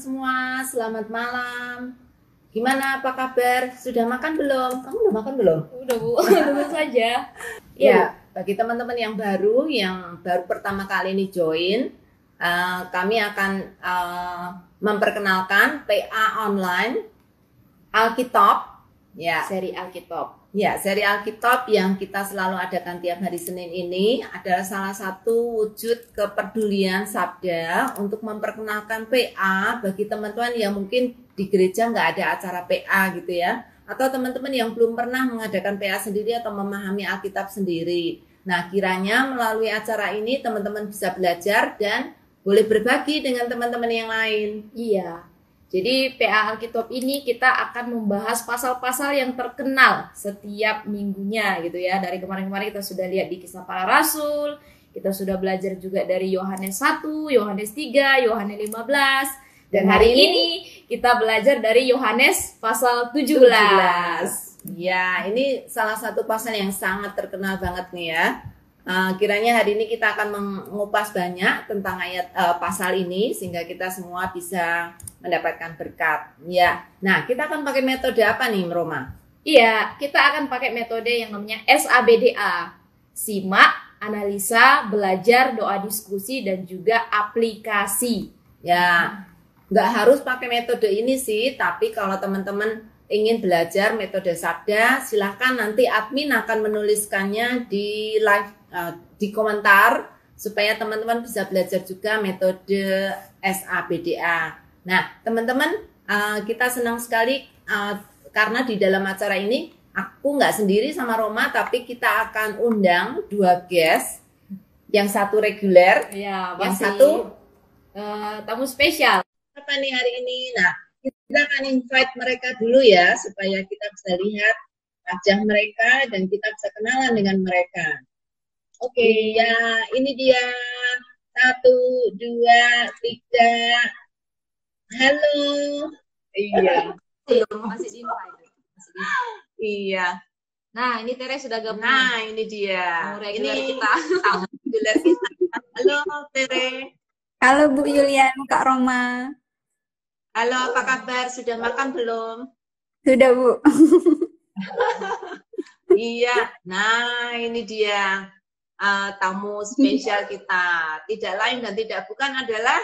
semua, selamat malam. Gimana, apa kabar? Sudah makan belum? Kamu udah makan belum? Udah Bu, tentu saja. Ya, bagi teman-teman yang baru pertama kali ini join, kami akan memperkenalkan PA online Alkitab. Ya, Seri Alkitab. Ya, seri Alkitab yang kita selalu adakan tiap hari Senin ini adalah salah satu wujud kepedulian Sabda untuk memperkenalkan PA bagi teman-teman yang mungkin di gereja nggak ada acara PA gitu ya. Atau teman-teman yang belum pernah mengadakan PA sendiri atau memahami Alkitab sendiri. Nah, kiranya melalui acara ini teman-teman bisa belajar dan boleh berbagi dengan teman-teman yang lain. Iya. Jadi PA Alkitab ini kita akan membahas pasal-pasal yang terkenal setiap minggunya gitu ya. Dari kemarin-kemarin kita sudah lihat di Kisah Para Rasul, kita sudah belajar juga dari Yohanes 1, Yohanes 3, Yohanes 15. Dan hari ini kita belajar dari Yohanes pasal 17. Ya, ini salah satu pasal yang sangat terkenal banget nih ya. Kiranya hari ini kita akan mengupas banyak tentang ayat pasal ini sehingga kita semua bisa mendapatkan berkat. Ya, nah kita akan pakai metode apa nih, Roma? Iya, kita akan pakai metode yang namanya SABDA. Simak, analisa, belajar, doa diskusi, dan juga aplikasi. Ya, nggak harus pakai metode ini sih, tapi kalau teman-teman ingin belajar metode Sabda, silahkan nanti admin akan menuliskannya di live di komentar supaya teman-teman bisa belajar juga metode SABDA. Nah, teman-teman, kita senang sekali karena di dalam acara ini aku nggak sendiri sama Roma, tapi kita akan undang 2 guest, yang satu reguler, ya, yang satu tamu spesial. Apa nih hari ini? Nah, kita akan invite mereka dulu ya supaya kita bisa lihat wajah mereka dan kita bisa kenalan dengan mereka. Oke, ya ini dia 1, 2, 3. Halo. Iya. Masih invite. Iya. Nah, ini Tere sudah gabung. Nah, ini dia. Ini kita. Tamu reguler kita. Halo, Tere. Halo Bu Yulian, Kak Roma. Halo, apa kabar? Sudah makan belum? Sudah, Bu. Iya. Nah, ini dia. Tamu spesial kita, tidak lain dan tidak bukan adalah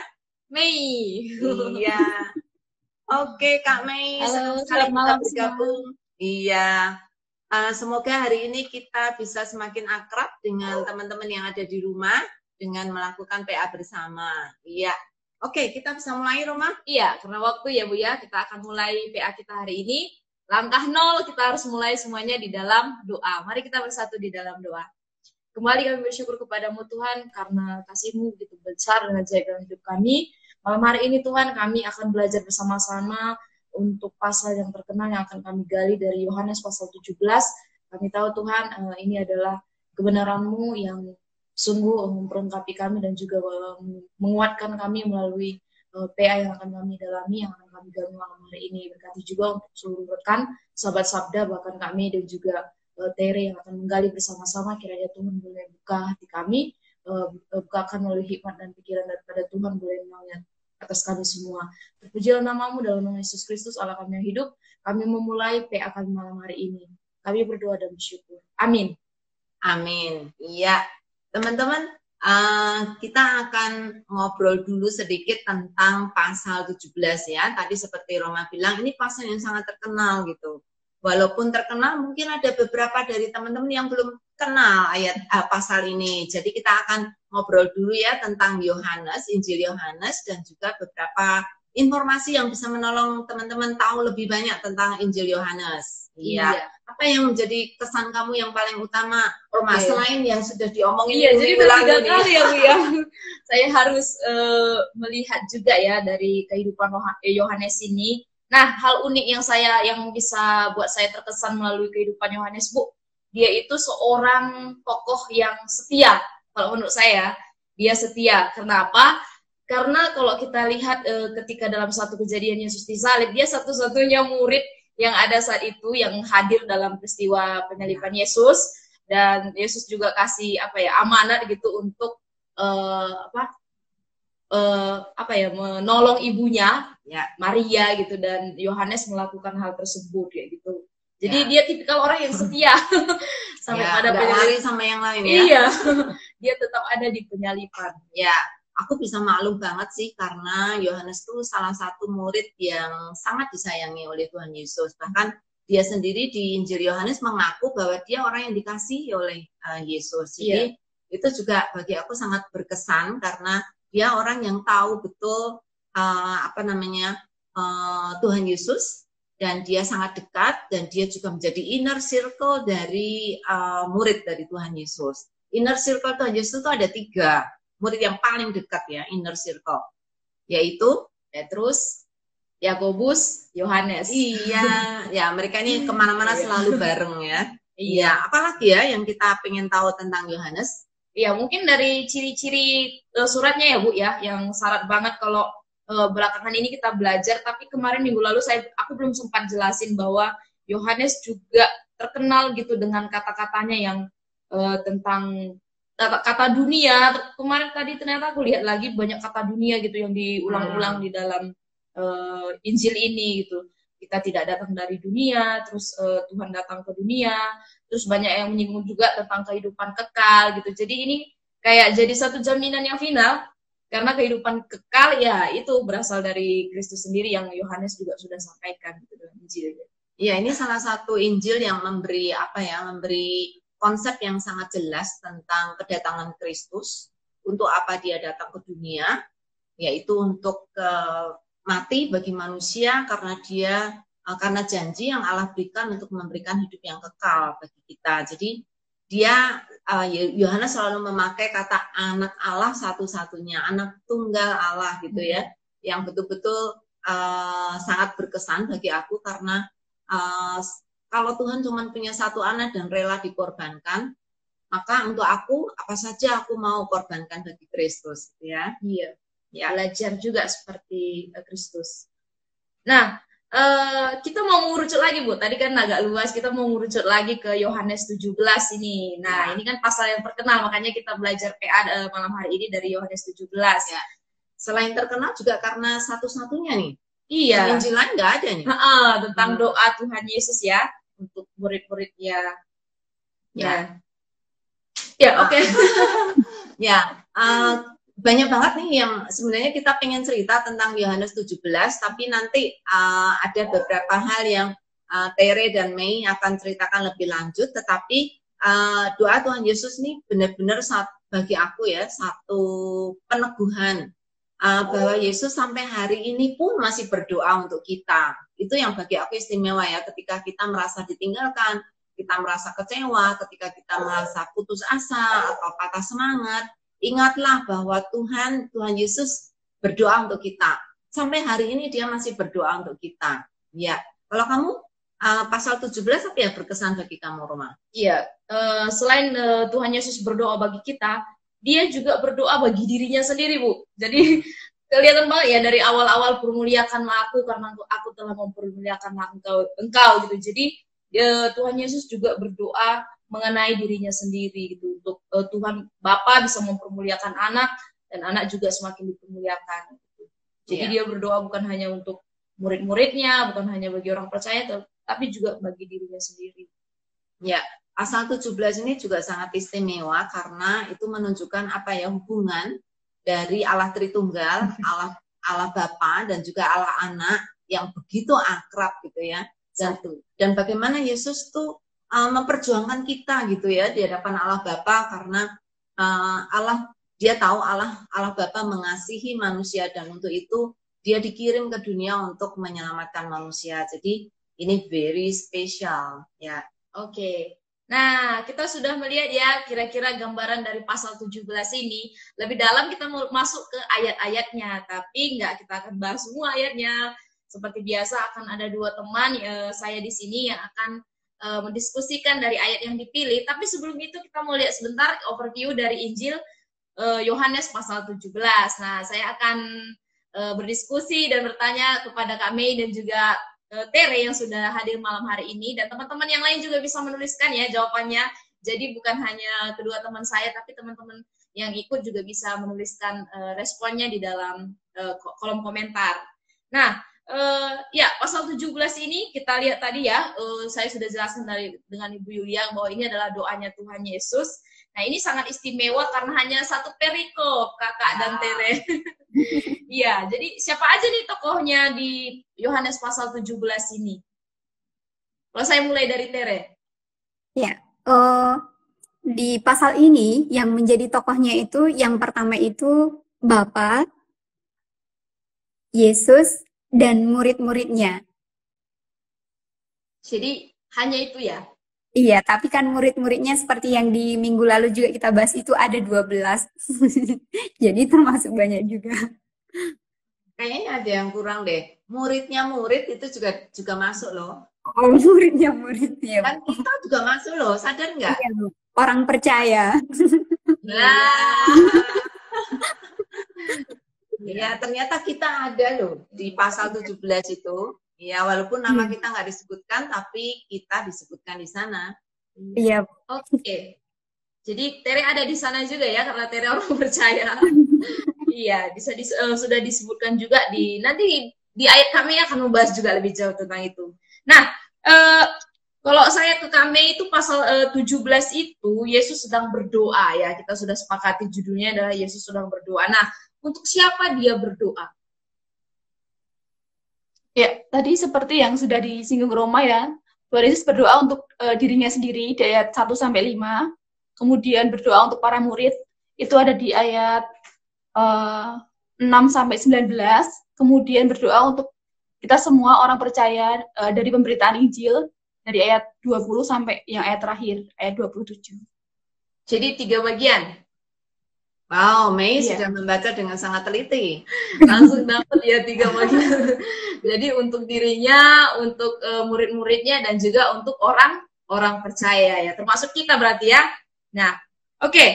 Mei. Iya. Oke, Kak Mei, Halo, selamat malam bergabung. Iya. Semoga hari ini kita bisa semakin akrab dengan teman-teman yang ada di rumah dengan melakukan PA bersama. Iya. Oke, kita bisa mulai, Roma? Iya, karena waktu ya Bu ya, kita akan mulai PA kita hari ini. Langkah 0, kita harus mulai semuanya di dalam doa. Mari kita bersatu di dalam doa. Kembali kami bersyukur kepadamu Tuhan karena kasih-Mu begitu besar dan ajaib dalam hidup kami. Malam hari ini Tuhan kami akan belajar bersama-sama untuk pasal yang terkenal yang akan kami gali dari Yohanes pasal 17. Kami tahu Tuhan ini adalah kebenaran-Mu yang sungguh memperlengkapi kami dan juga menguatkan kami melalui PA yang akan kami dalami, yang akan kami gali malam hari ini. Berkati juga untuk seluruh rekan, sahabat Sabda, bahkan kami dan juga Tere yang akan menggali bersama-sama. Kiranya Tuhan boleh buka hati kami, bukakan melalui hikmat dan pikiran daripada Tuhan boleh mengalir atas kami semua. Terpujilah namamu dalam nama Yesus Kristus Allah kami yang hidup. Kami memulai PA kami malam hari ini. Kami berdoa dan bersyukur. Amin. Amin. Iya, teman-teman, kita akan ngobrol dulu sedikit tentang pasal 17 ya. Tadi seperti Roma bilang, ini pasal yang sangat terkenal gitu. Walaupun terkenal, mungkin ada beberapa dari teman-teman yang belum kenal ayat pasal ini. Jadi kita akan ngobrol dulu ya tentang Yohanes, Injil Yohanes, dan juga beberapa informasi yang bisa menolong teman-teman tahu lebih banyak tentang Injil Yohanes. Iya. Apa yang menjadi kesan kamu yang paling utama, Roma, selain yang sudah diomongin? Iya, jadi bertiga kali ya Bu ya. Saya harus melihat juga ya dari kehidupan Yohanes ini. Nah, hal unik yang bisa buat saya terkesan melalui kehidupan Yohanes, Bu, dia itu seorang tokoh yang setia. Kalau menurut saya, dia setia. Kenapa? Karena kalau kita lihat ketika dalam satu kejadian Yesus disalib, dia satu-satunya murid yang ada saat itu yang hadir dalam peristiwa penyaliban Yesus, dan Yesus juga kasih amanat gitu untuk menolong ibunya Ya. Maria gitu, dan Yohanes melakukan hal tersebut kayak gitu. Jadi dia tipikal orang yang setia sampai pada nggak lari sama yang lain ya. Iya, dia tetap ada di penyalipan. Ya, aku bisa maklum banget sih karena Yohanes tuh salah satu murid yang sangat disayangi oleh Tuhan Yesus. Bahkan dia sendiri di Injil Yohanes mengaku bahwa dia orang yang dikasihi oleh Yesus. Jadi itu juga bagi aku sangat berkesan karena dia orang yang tahu betul Tuhan Yesus, dan dia sangat dekat, dan dia juga menjadi inner circle dari murid dari Tuhan Yesus. Inner circle Tuhan Yesus itu ada 3 murid yang paling dekat ya, inner circle, yaitu Petrus, Yakobus, Yohanes. Iya, ya mereka ini kemana-mana selalu bareng ya. Iya, apalagi ya yang kita pengen tahu tentang Yohanes? Iya, mungkin dari ciri-ciri suratnya ya Bu ya, yang syarat banget kalau belakangan ini kita belajar, tapi kemarin minggu lalu aku belum sempat jelasin bahwa Yohanes juga terkenal gitu dengan kata-katanya yang tentang kata dunia. Kemarin tadi ternyata aku lihat lagi banyak kata dunia gitu yang diulang-ulang di dalam Injil ini gitu. Kita tidak datang dari dunia, terus Tuhan datang ke dunia, terus banyak yang menyinggung juga tentang kehidupan kekal gitu. Jadi ini kayak jadi satu jaminan yang final, karena kehidupan kekal ya itu berasal dari Kristus sendiri yang Yohanes juga sudah sampaikan gitu dalam Injil. Iya, ini salah satu Injil yang memberi konsep yang sangat jelas tentang kedatangan Kristus, untuk apa dia datang ke dunia, yaitu untuk mati bagi manusia karena janji yang Allah berikan untuk memberikan hidup yang kekal bagi kita. Jadi Yohanes selalu memakai kata anak Allah satu-satunya, anak tunggal Allah gitu ya, yang betul-betul sangat berkesan bagi aku karena kalau Tuhan cuma punya satu anak dan rela dikorbankan, maka untuk aku apa saja aku mau korbankan bagi Kristus ya. Iya. Ya, belajar juga seperti Kristus. Nah, kita mau mengerucut lagi Bu, tadi kan agak luas, kita mau mengerucut lagi ke Yohanes 17 ini. Nah, ini kan pasal yang terkenal, makanya kita belajar PA malam hari ini dari Yohanes 17 ya. Selain terkenal juga karena satu-satunya nih. Iya. Injil lain nggak ada nih. Tentang doa Tuhan Yesus ya untuk murid-muridnya. Ya, oke. Ya, banyak banget nih yang sebenarnya kita pengen cerita tentang Yohanes 17, tapi nanti ada beberapa hal yang Tere dan Mei akan ceritakan lebih lanjut, tetapi doa Tuhan Yesus ini benar-benar bagi aku ya satu peneguhan bahwa Yesus sampai hari ini pun masih berdoa untuk kita. Itu yang bagi aku istimewa ya, ketika kita merasa ditinggalkan, kita merasa kecewa, ketika kita merasa putus asa atau patah semangat, ingatlah bahwa Tuhan Yesus berdoa untuk kita. Sampai hari ini dia masih berdoa untuk kita. Ya, kalau kamu pasal 17 apa ya berkesan bagi kamu, Roma? Iya, selain Tuhan Yesus berdoa bagi kita, dia juga berdoa bagi dirinya sendiri, Bu. Jadi kelihatan banget ya dari awal-awal permuliakanlah aku karena aku telah mempermuliakan engkau gitu. Jadi Tuhan Yesus juga berdoa mengenai dirinya sendiri gitu, untuk Tuhan Bapa bisa mempermuliakan anak dan anak juga semakin dipermuliakan gitu. Jadi dia berdoa bukan hanya untuk murid-muridnya, bukan hanya bagi orang percaya, tapi juga bagi dirinya sendiri. Ya, pasal 17 ini juga sangat istimewa karena itu menunjukkan hubungan dari Allah Tritunggal, Allah Bapa dan juga Allah Anak yang begitu akrab gitu ya. Dan bagaimana Yesus tuh memperjuangkan kita gitu ya di hadapan Allah Bapa, karena dia tahu Allah Bapa mengasihi manusia, dan untuk itu dia dikirim ke dunia untuk menyelamatkan manusia. Jadi ini very special ya. Oke. Nah, kita sudah melihat ya kira-kira gambaran dari pasal 17 ini. Lebih dalam kita mau masuk ke ayat-ayatnya, tapi nggak kita akan bahas semua ayatnya. Seperti biasa akan ada 2 teman saya di sini yang akan mendiskusikan dari ayat yang dipilih. Tapi sebelum itu kita mau lihat sebentar overview dari Injil Yohanes pasal 17. Nah, saya akan berdiskusi dan bertanya kepada Kak Mei dan juga Tere yang sudah hadir malam hari ini, dan teman-teman yang lain juga bisa menuliskan ya jawabannya. Jadi bukan hanya kedua teman saya, tapi teman-teman yang ikut juga bisa menuliskan responnya di dalam kolom komentar. Nah, ya pasal 17 ini kita lihat tadi ya, saya sudah jelaskan dengan Ibu Yulia bahwa ini adalah doanya Tuhan Yesus. Nah, ini sangat istimewa karena hanya satu perikop, Kakak dan Tere. Iya, jadi siapa aja nih tokohnya di Yohanes pasal 17 ini? Kalau saya mulai dari Tere. Ya, di pasal ini yang menjadi tokohnya itu yang pertama itu Bapa, Yesus, dan murid-muridnya. Jadi hanya itu ya? Iya, tapi kan murid-muridnya seperti yang di minggu lalu juga kita bahas itu ada 12. Jadi termasuk banyak juga. Kayaknya ada yang kurang deh. Muridnya murid itu juga masuk loh. Oh, muridnya murid ya. Kan kita juga masuk loh, sadar nggak? Iya, Bu. Orang percaya. Nah, ya ternyata kita ada loh di pasal 17 itu. Ya, walaupun nama kita nggak disebutkan, tapi kita disebutkan di sana. Iya. Oke. Jadi Tere ada di sana juga ya, karena Tere orang percaya. Iya, sudah disebutkan juga nanti di ayat kami akan membahas juga lebih jauh tentang itu. Nah, kalau saya ke kami itu pasal 17 itu Yesus sedang berdoa ya. Kita sudah sepakati judulnya adalah Yesus sedang berdoa. Nah, untuk siapa dia berdoa? Ya, tadi seperti yang sudah disinggung Roma ya, bahwa Yesus berdoa untuk dirinya sendiri di ayat 1 sampai 5. Kemudian berdoa untuk para murid itu ada di ayat 6 sampai 19. Kemudian berdoa untuk kita semua orang percaya dari pemberitaan Injil dari ayat 20 sampai yang ayat terakhir, ayat 27. Jadi 3 bagian. Wow, Mei sudah membaca dengan sangat teliti. Langsung dapat ya 3 bagian. Jadi untuk dirinya, untuk murid-muridnya, dan juga untuk orang percaya ya. Termasuk kita berarti ya. Nah, oke.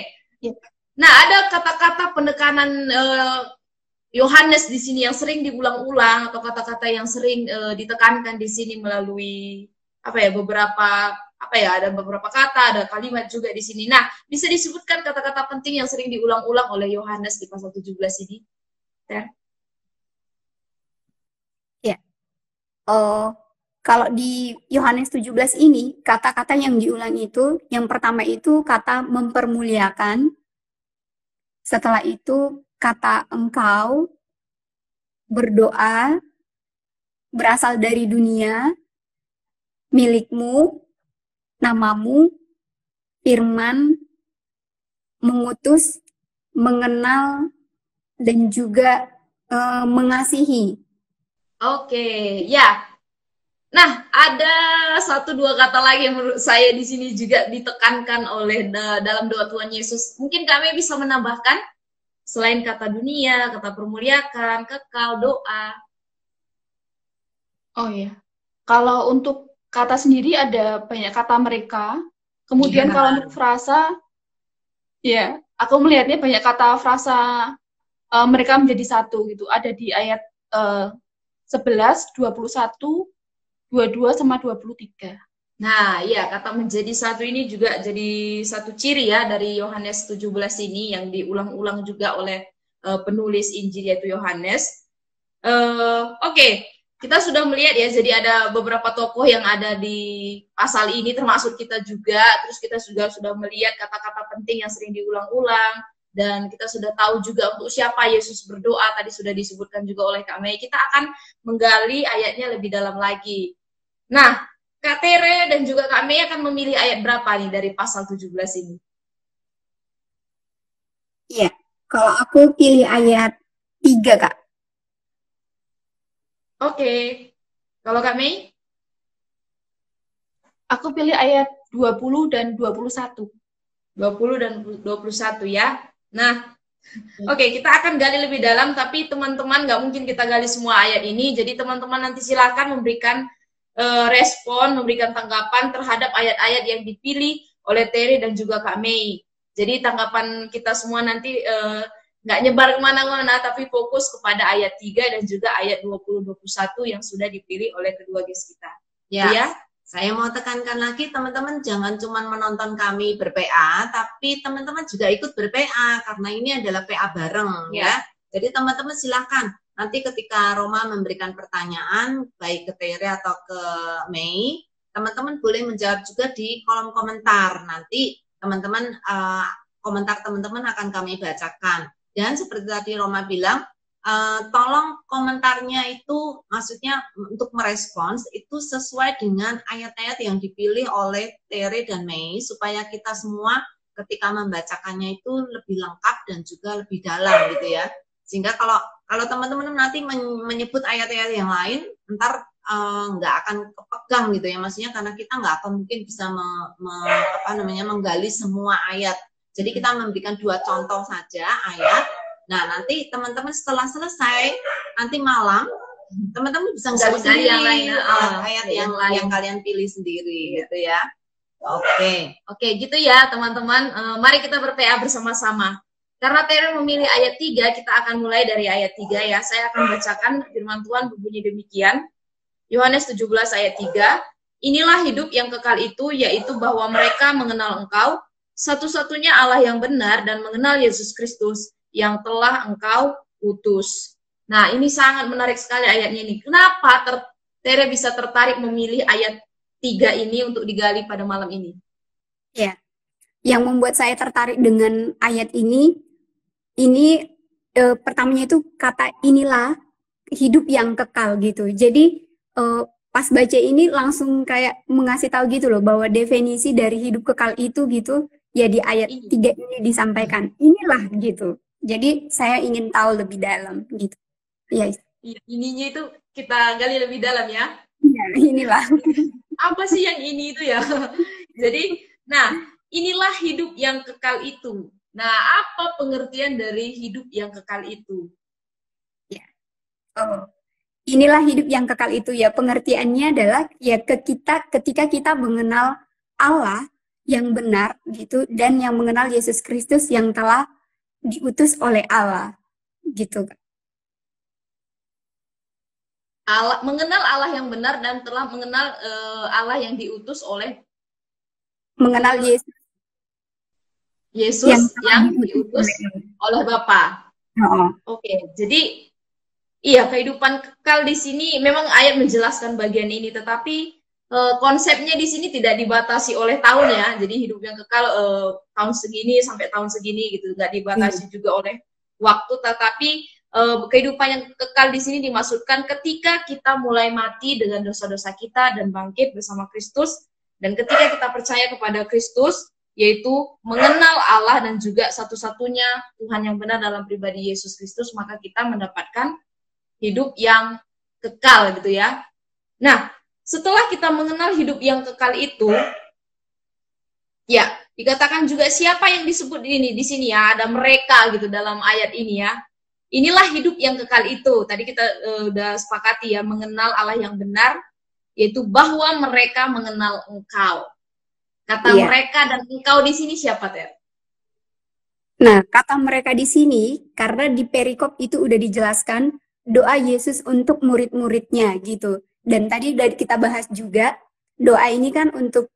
Nah, ada kata-kata penekanan Yohanes di sini yang sering diulang-ulang, atau kata-kata yang sering ditekankan di sini melalui ada beberapa kata, ada kalimat juga di sini. Nah, bisa disebutkan kata-kata penting yang sering diulang-ulang oleh Yohanes di pasal 17 ini? Ya. Kalau di Yohanes 17 ini, kata-kata yang diulang itu, yang pertama itu kata mempermuliakan, setelah itu kata engkau, berdoa, berasal dari dunia, milikmu, namamu, firman, mengutus, mengenal, dan juga mengasihi. Oke, ya. Nah, ada 1-2 kata lagi yang menurut saya di sini juga ditekankan oleh dalam doa Tuhan Yesus. Mungkin kami bisa menambahkan selain kata dunia, kata permuliakan, kekal, doa. Oh iya. Kalau untuk kata sendiri ada banyak kata mereka. Kemudian kalau untuk frasa, ya, aku melihatnya banyak kata frasa mereka menjadi satu gitu. Ada di ayat 11, 21, 22 sama 23. Nah, iya, kata menjadi satu ini juga jadi satu ciri ya dari Yohanes 17 ini yang diulang-ulang juga oleh penulis Injil yaitu Yohanes. Oke. Kita sudah melihat ya, jadi ada beberapa tokoh yang ada di pasal ini, termasuk kita juga. Terus kita sudah melihat kata-kata penting yang sering diulang-ulang. Dan kita sudah tahu juga untuk siapa Yesus berdoa, tadi sudah disebutkan juga oleh Kak Mei. Kita akan menggali ayatnya lebih dalam lagi. Nah, Kak Tere dan juga Kak Mei akan memilih ayat berapa nih dari pasal 17 ini? Iya, kalau aku pilih ayat 3, Kak. Oke. Kalau Kak Mei? Aku pilih ayat 20 dan 21. 20 dan 21 ya. Nah, oke, kita akan gali lebih dalam, tapi teman-teman nggak mungkin kita gali semua ayat ini. Jadi teman-teman nanti silakan memberikan respon, memberikan tanggapan terhadap ayat-ayat yang dipilih oleh Terry dan juga Kak Mei. Jadi tanggapan kita semua nanti nggak nyebar kemana-mana, tapi fokus kepada ayat 3 dan juga ayat 20-21 yang sudah dipilih oleh kedua guest kita. Ya, saya mau tekankan lagi teman-teman jangan cuma menonton kami ber-PA, tapi teman-teman juga ikut ber-PA karena ini adalah PA bareng ya. Jadi teman-teman silakan nanti ketika Roma memberikan pertanyaan, baik ke Tere atau ke Mei, teman-teman boleh menjawab juga di kolom komentar. Nanti teman-teman komentar teman-teman akan kami bacakan. Dan seperti tadi Roma bilang, tolong komentarnya itu maksudnya untuk merespons itu sesuai dengan ayat-ayat yang dipilih oleh Tere dan Mei supaya kita semua ketika membacakannya itu lebih lengkap dan juga lebih dalam gitu ya. Sehingga kalau teman-teman nanti menyebut ayat-ayat yang lain, ntar nggak akan kepegang gitu ya, maksudnya karena kita nggak akan mungkin bisa menggali semua ayat. Jadi kita memberikan 2 contoh saja ayat. Nah nanti teman-teman setelah selesai nanti malam teman-teman bisa gali sendiri yang lain, ayat yang kalian pilih sendiri gitu ya. Oke, gitu ya teman-teman. Mari kita ber-PA bersama-sama. Karena Tere memilih ayat 3, kita akan mulai dari ayat 3 ya. Saya akan bacakan firman Tuhan berbunyi demikian. Yohanes 17 ayat 3. Inilah hidup yang kekal itu, yaitu bahwa mereka mengenal Engkau, satu-satunya Allah yang benar, dan mengenal Yesus Kristus yang telah Engkau utus. Nah, ini sangat menarik sekali ayatnya ini. Kenapa Tere bisa tertarik memilih ayat 3 ini untuk digali pada malam ini? Ya, yang membuat saya tertarik dengan ayat ini pertamanya itu kata inilah hidup yang kekal gitu. Jadi pas baca ini langsung kayak mengasih tahu gitu loh bahwa definisi dari hidup kekal itu gitu ya di ayat 3 ini disampaikan. Inilah gitu. Jadi saya ingin tahu lebih dalam gitu. Iya. Ininya itu kita gali lebih dalam ya. Iya, inilah. Apa sih yang ini itu ya? Jadi, nah, inilah hidup yang kekal itu. Nah, apa pengertian dari hidup yang kekal itu? Ya. Inilah hidup yang kekal itu ya. Pengertiannya adalah ya ketika kita mengenal Allah yang benar gitu dan yang mengenal Yesus Kristus yang telah diutus oleh Allah gitu. Mengenal Allah yang benar dan telah mengenal Allah yang diutus oleh mengenal Yesus yang diutus oleh Bapa. Oke, jadi iya, kehidupan kekal di sini memang ayat menjelaskan bagian ini, tetapi konsepnya di sini tidak dibatasi oleh tahun ya. Jadi hidup yang kekal tahun segini sampai tahun segini gitu, nggak dibatasi juga oleh waktu, tetapi kehidupan yang kekal di sini dimaksudkan ketika kita mulai mati dengan dosa-dosa kita dan bangkit bersama Kristus, dan ketika kita percaya kepada Kristus, yaitu mengenal Allah dan juga satu-satunya Tuhan yang benar dalam pribadi Yesus Kristus, maka kita mendapatkan hidup yang kekal gitu ya. Nah, setelah kita mengenal hidup yang kekal itu, ya, dikatakan juga siapa yang disebut ini di sini ya, ada mereka gitu dalam ayat ini ya. Inilah hidup yang kekal itu. Tadi kita udah sepakati ya, mengenal Allah yang benar, yaitu bahwa mereka mengenal Engkau. Kata mereka dan Engkau di sini siapa, Ter? Nah, kata mereka di sini karena di perikop itu udah dijelaskan doa Yesus untuk murid-muridnya gitu. Dan tadi udah kita bahas juga doa ini kan untuk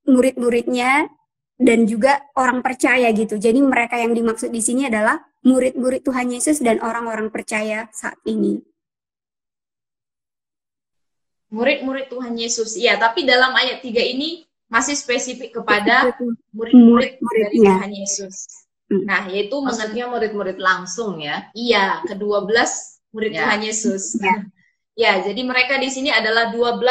murid-muridnya dan juga orang percaya gitu. Jadi mereka yang dimaksud di sini adalah murid-murid Tuhan Yesus dan orang-orang percaya saat ini. Murid-murid Tuhan Yesus. Iya, tapi dalam ayat 3 ini masih spesifik kepada murid-murid dari Tuhan Yesus. Nah, yaitu maksudnya murid-murid langsung ya. Iya, ke-12 murid Tuhan Yesus. Ya, jadi mereka di sini adalah 12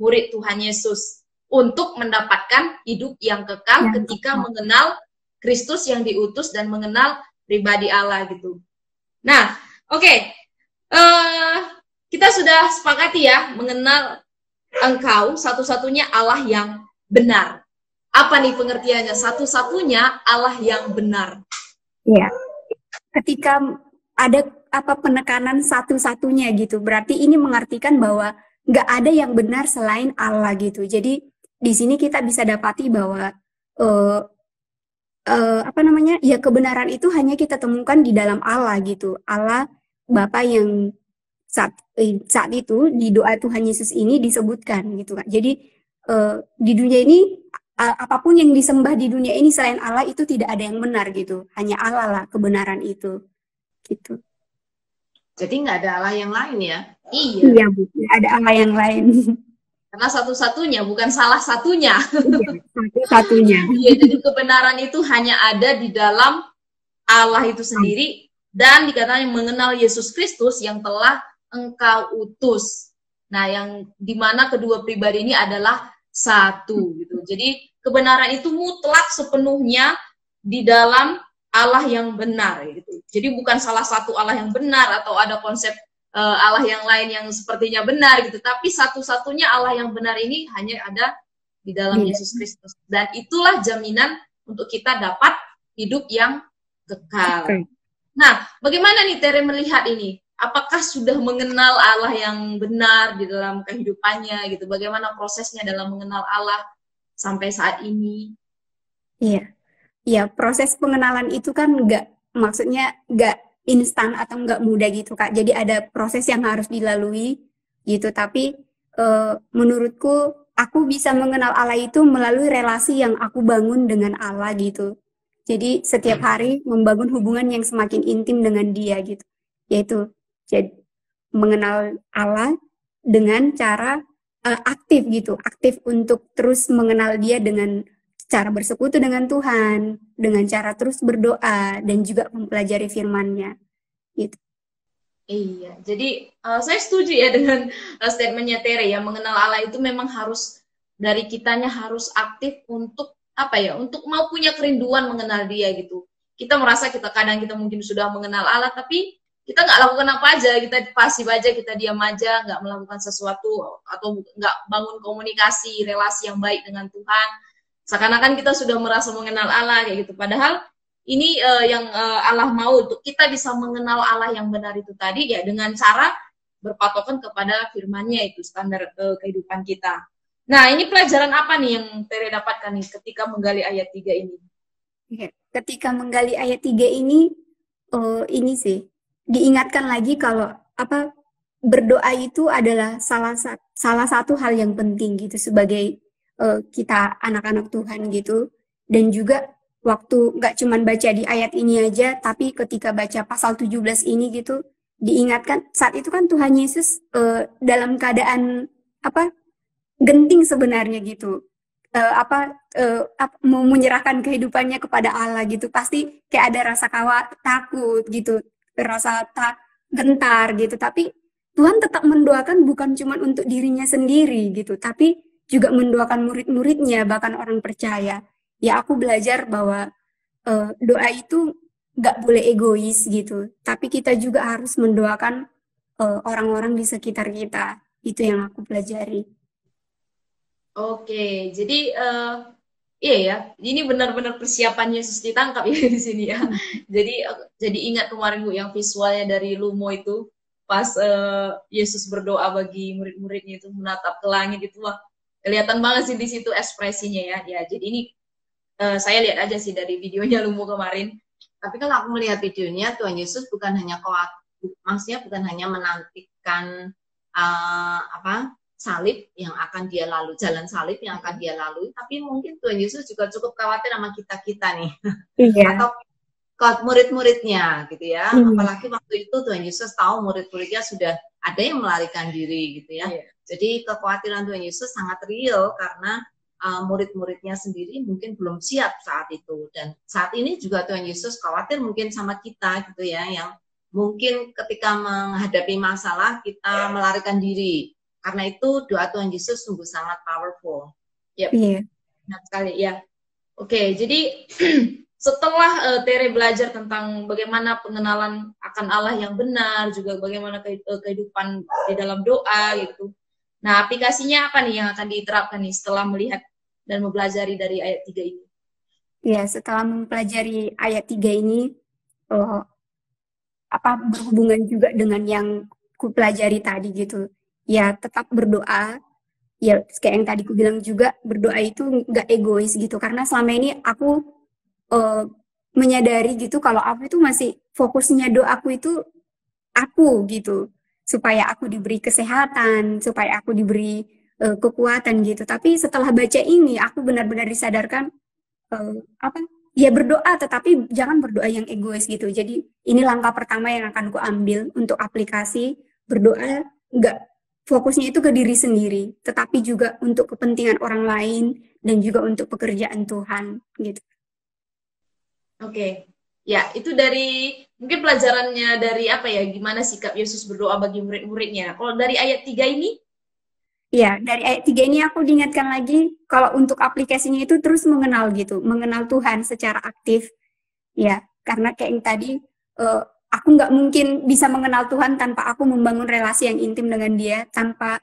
murid Tuhan Yesus untuk mendapatkan hidup yang kekal ketika mengenal Kristus yang diutus dan mengenal pribadi Allah gitu. Nah, oke. Kita sudah sepakati ya, mengenal Engkau satu-satunya Allah yang benar. Apa nih pengertiannya? Satu-satunya Allah yang benar. Iya. Ketika ada penekanan satu-satunya gitu, berarti ini mengartikan bahwa nggak ada yang benar selain Allah gitu. Jadi di sini kita bisa dapati bahwa ya kebenaran itu hanya kita temukan di dalam Allah gitu. Allah Bapa yang saat itu di doa Tuhan Yesus ini disebutkan gitu kan. Jadi di dunia ini apapun yang disembah di dunia ini selain Allah itu tidak ada yang benar gitu. Hanya Allah lah kebenaran itu. Gitu. Jadi nggak ada Allah yang lain ya? Iya, Iya, Bu. Nggak ada Allah yang lain. karena satu-satunya, bukan salah satunya. Iya, satu-satunya. Iya, jadi kebenaran itu hanya ada di dalam Allah itu sendiri, dan dikatakan mengenal Yesus Kristus yang telah engkau utus. Nah, yang dimana kedua pribadi ini adalah satu gitu. Jadi kebenaran itu mutlak sepenuhnya di dalam Allah yang benar gitu. Jadi bukan salah satu Allah yang benar atau ada konsep Allah yang lain yang sepertinya benar gitu. Tapi satu-satunya Allah yang benar ini hanya ada di dalam Yesus Kristus. Dan itulah jaminan untuk kita dapat hidup yang kekal. Nah, bagaimana nih Tere melihat ini? Apakah sudah mengenal Allah yang benar di dalam kehidupannya gitu? Bagaimana prosesnya dalam mengenal Allah sampai saat ini? Iya, iya, proses pengenalan itu kan maksudnya nggak instan atau nggak mudah gitu, Kak. Jadi ada proses yang harus dilalui gitu. Tapi menurutku aku bisa mengenal Allah itu melalui relasi yang aku bangun dengan Allah gitu. Jadi setiap hari membangun hubungan yang semakin intim dengan Dia gitu. Yaitu jadi mengenal Allah dengan cara aktif gitu, aktif untuk terus mengenal Dia dengan cara bersekutu dengan Tuhan, dengan cara terus berdoa dan juga mempelajari firman-Nya gitu. Iya, jadi saya setuju ya dengan statementnya Tere ya, mengenal Allah itu memang harus dari kitanya harus aktif untuk apa ya, untuk mau punya kerinduan mengenal Dia gitu. Kita merasa kita mungkin sudah mengenal Allah, tapi kita nggak lakukan apa aja, kita pasif aja, kita diam aja, nggak melakukan sesuatu atau nggak bangun komunikasi, relasi yang baik dengan Tuhan. Seakan-akan kita sudah merasa mengenal Allah kayak gitu. Padahal ini yang Allah mau untuk kita bisa mengenal Allah yang benar itu tadi ya dengan cara berpatokan kepada firman-Nya, itu standar kehidupan kita. Nah, ini pelajaran apa nih yang Tere dapatkan nih ketika menggali ayat 3 ini? Ketika menggali ayat 3 ini sih diingatkan lagi kalau berdoa itu adalah salah satu hal yang penting gitu sebagai kita anak-anak Tuhan gitu. Dan juga waktu nggak cuman baca di ayat ini aja, tapi ketika baca pasal 17 ini gitu diingatkan saat itu kan Tuhan Yesus dalam keadaan genting sebenarnya gitu, mau menyerahkan kehidupannya kepada Allah gitu, pasti kayak ada rasa takut gitu, rasa gentar gitu, tapi Tuhan tetap mendoakan bukan cuma untuk dirinya sendiri gitu, tapi juga mendoakan murid-muridnya, bahkan orang percaya. Ya aku belajar bahwa doa itu nggak boleh egois gitu, tapi kita juga harus mendoakan orang-orang di sekitar kita. Itu yang aku pelajari. Oke, jadi iya ya, ini benar-benar persiapan Yesus ditangkap ya di sini ya. Jadi ingat kemarin Bu yang visualnya dari Lumo itu pas Yesus berdoa bagi murid-muridnya itu menatap ke langit itu, wah kelihatan banget sih di situ ekspresinya ya. Ya, jadi ini saya lihat aja sih dari videonya Lumo kemarin. Tapi kalau aku melihat videonya, Tuhan Yesus bukan hanya maksudnya bukan hanya menantikan salib yang akan dia lalui, jalan salib yang akan dia lalui, tapi mungkin Tuhan Yesus juga cukup khawatir sama kita nih, atau murid-muridnya gitu ya. Apalagi waktu itu Tuhan Yesus tahu murid-muridnya sudah ada yang melarikan diri gitu ya. Jadi kekhawatiran Tuhan Yesus sangat real karena murid-muridnya sendiri mungkin belum siap saat itu. Dan saat ini juga Tuhan Yesus khawatir mungkin sama kita gitu ya, yang mungkin ketika menghadapi masalah kita melarikan diri. Karena itu doa Tuhan Yesus sungguh sangat powerful. Benar sekali ya. Oke, jadi setelah Tere belajar tentang bagaimana pengenalan akan Allah yang benar, juga bagaimana kehidupan di dalam doa gitu. Nah, aplikasinya apa nih yang akan diterapkan nih setelah melihat dan mempelajari dari ayat 3 ini? Ya, setelah mempelajari ayat 3 ini berhubungan juga dengan yang ku pelajari tadi gitu. Ya, tetap berdoa. Ya, kayak yang tadi ku bilang juga, berdoa itu nggak egois gitu. Karena selama ini aku menyadari gitu kalau aku itu masih fokusnya doaku itu aku gitu. Supaya aku diberi kesehatan, supaya aku diberi kekuatan gitu. Tapi setelah baca ini, aku benar-benar disadarkan ya berdoa, tetapi jangan berdoa yang egois gitu. Jadi ini langkah pertama yang akan ku ambil untuk aplikasi berdoa, nggak fokusnya itu ke diri sendiri, tetapi juga untuk kepentingan orang lain dan juga untuk pekerjaan Tuhan gitu. Oke. Ya, itu dari mungkin pelajarannya dari apa ya, gimana sikap Yesus berdoa bagi murid-muridnya. Kalau dari ayat 3 ini, Ya, dari ayat 3 ini aku diingatkan lagi kalau untuk aplikasinya itu terus mengenal gitu, mengenal Tuhan secara aktif. Ya, karena kayak yang tadi aku nggak mungkin bisa mengenal Tuhan tanpa aku membangun relasi yang intim dengan Dia, tanpa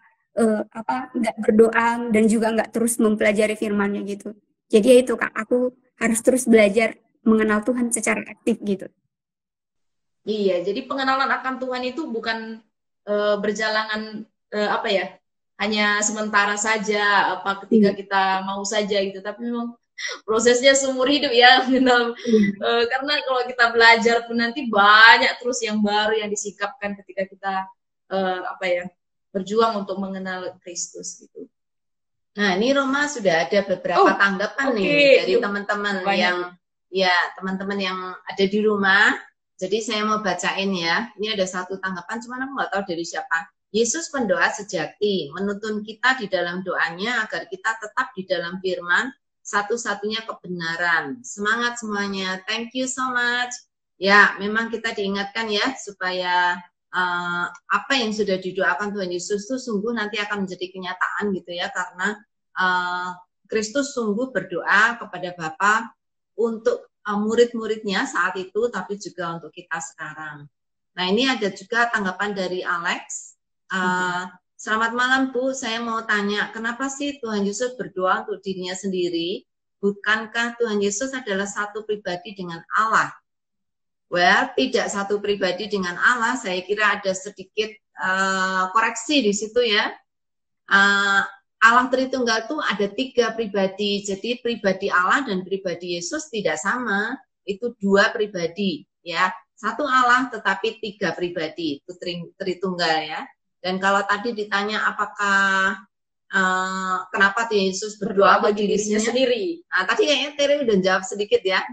nggak berdoa dan juga nggak terus mempelajari firman-Nya gitu. Jadi ya itu Kak, aku harus terus belajar mengenal Tuhan secara aktif gitu. iya, jadi pengenalan akan Tuhan itu bukan berjalan apa ya, hanya sementara saja, apa ketika kita mau saja gitu, tapi memang prosesnya seumur hidup ya mengenal. Karena kalau kita belajar pun nanti banyak terus yang baru yang disikapkan ketika kita apa ya, berjuang untuk mengenal Kristus gitu. Nah, ini Roma sudah ada beberapa tanggapan nih dari teman-teman teman-teman yang ada di rumah. Jadi saya mau bacain ya. Ini ada satu tanggapan, cuman aku nggak tahu dari siapa. Yesus pendoa sejati, menuntun kita di dalam doanya agar kita tetap di dalam firman, satu-satunya kebenaran. Semangat semuanya. Thank you so much. Ya, memang kita diingatkan ya supaya apa yang sudah didoakan Tuhan Yesus itu sungguh nanti akan menjadi kenyataan gitu ya, karena Kristus sungguh berdoa kepada Bapa untuk murid-muridnya saat itu, tapi juga untuk kita sekarang. Nah, ini ada juga tanggapan dari Alex. Selamat malam Bu, saya mau tanya, kenapa sih Tuhan Yesus berdoa untuk dirinya sendiri? Bukankah Tuhan Yesus adalah satu pribadi dengan Allah? Well, tidak satu pribadi dengan Allah. Saya kira ada sedikit koreksi di situ ya. Allah Tritunggal itu ada 3 pribadi. Jadi pribadi Allah dan pribadi Yesus tidak sama. Itu 2 pribadi ya. Satu Allah tetapi 3 pribadi. Itu Tritunggal ya. Dan kalau tadi ditanya apakah kenapa Yesus berdoa bagi dirinya sendiri? Nah, tadi kayaknya Tere udah jawab sedikit ya.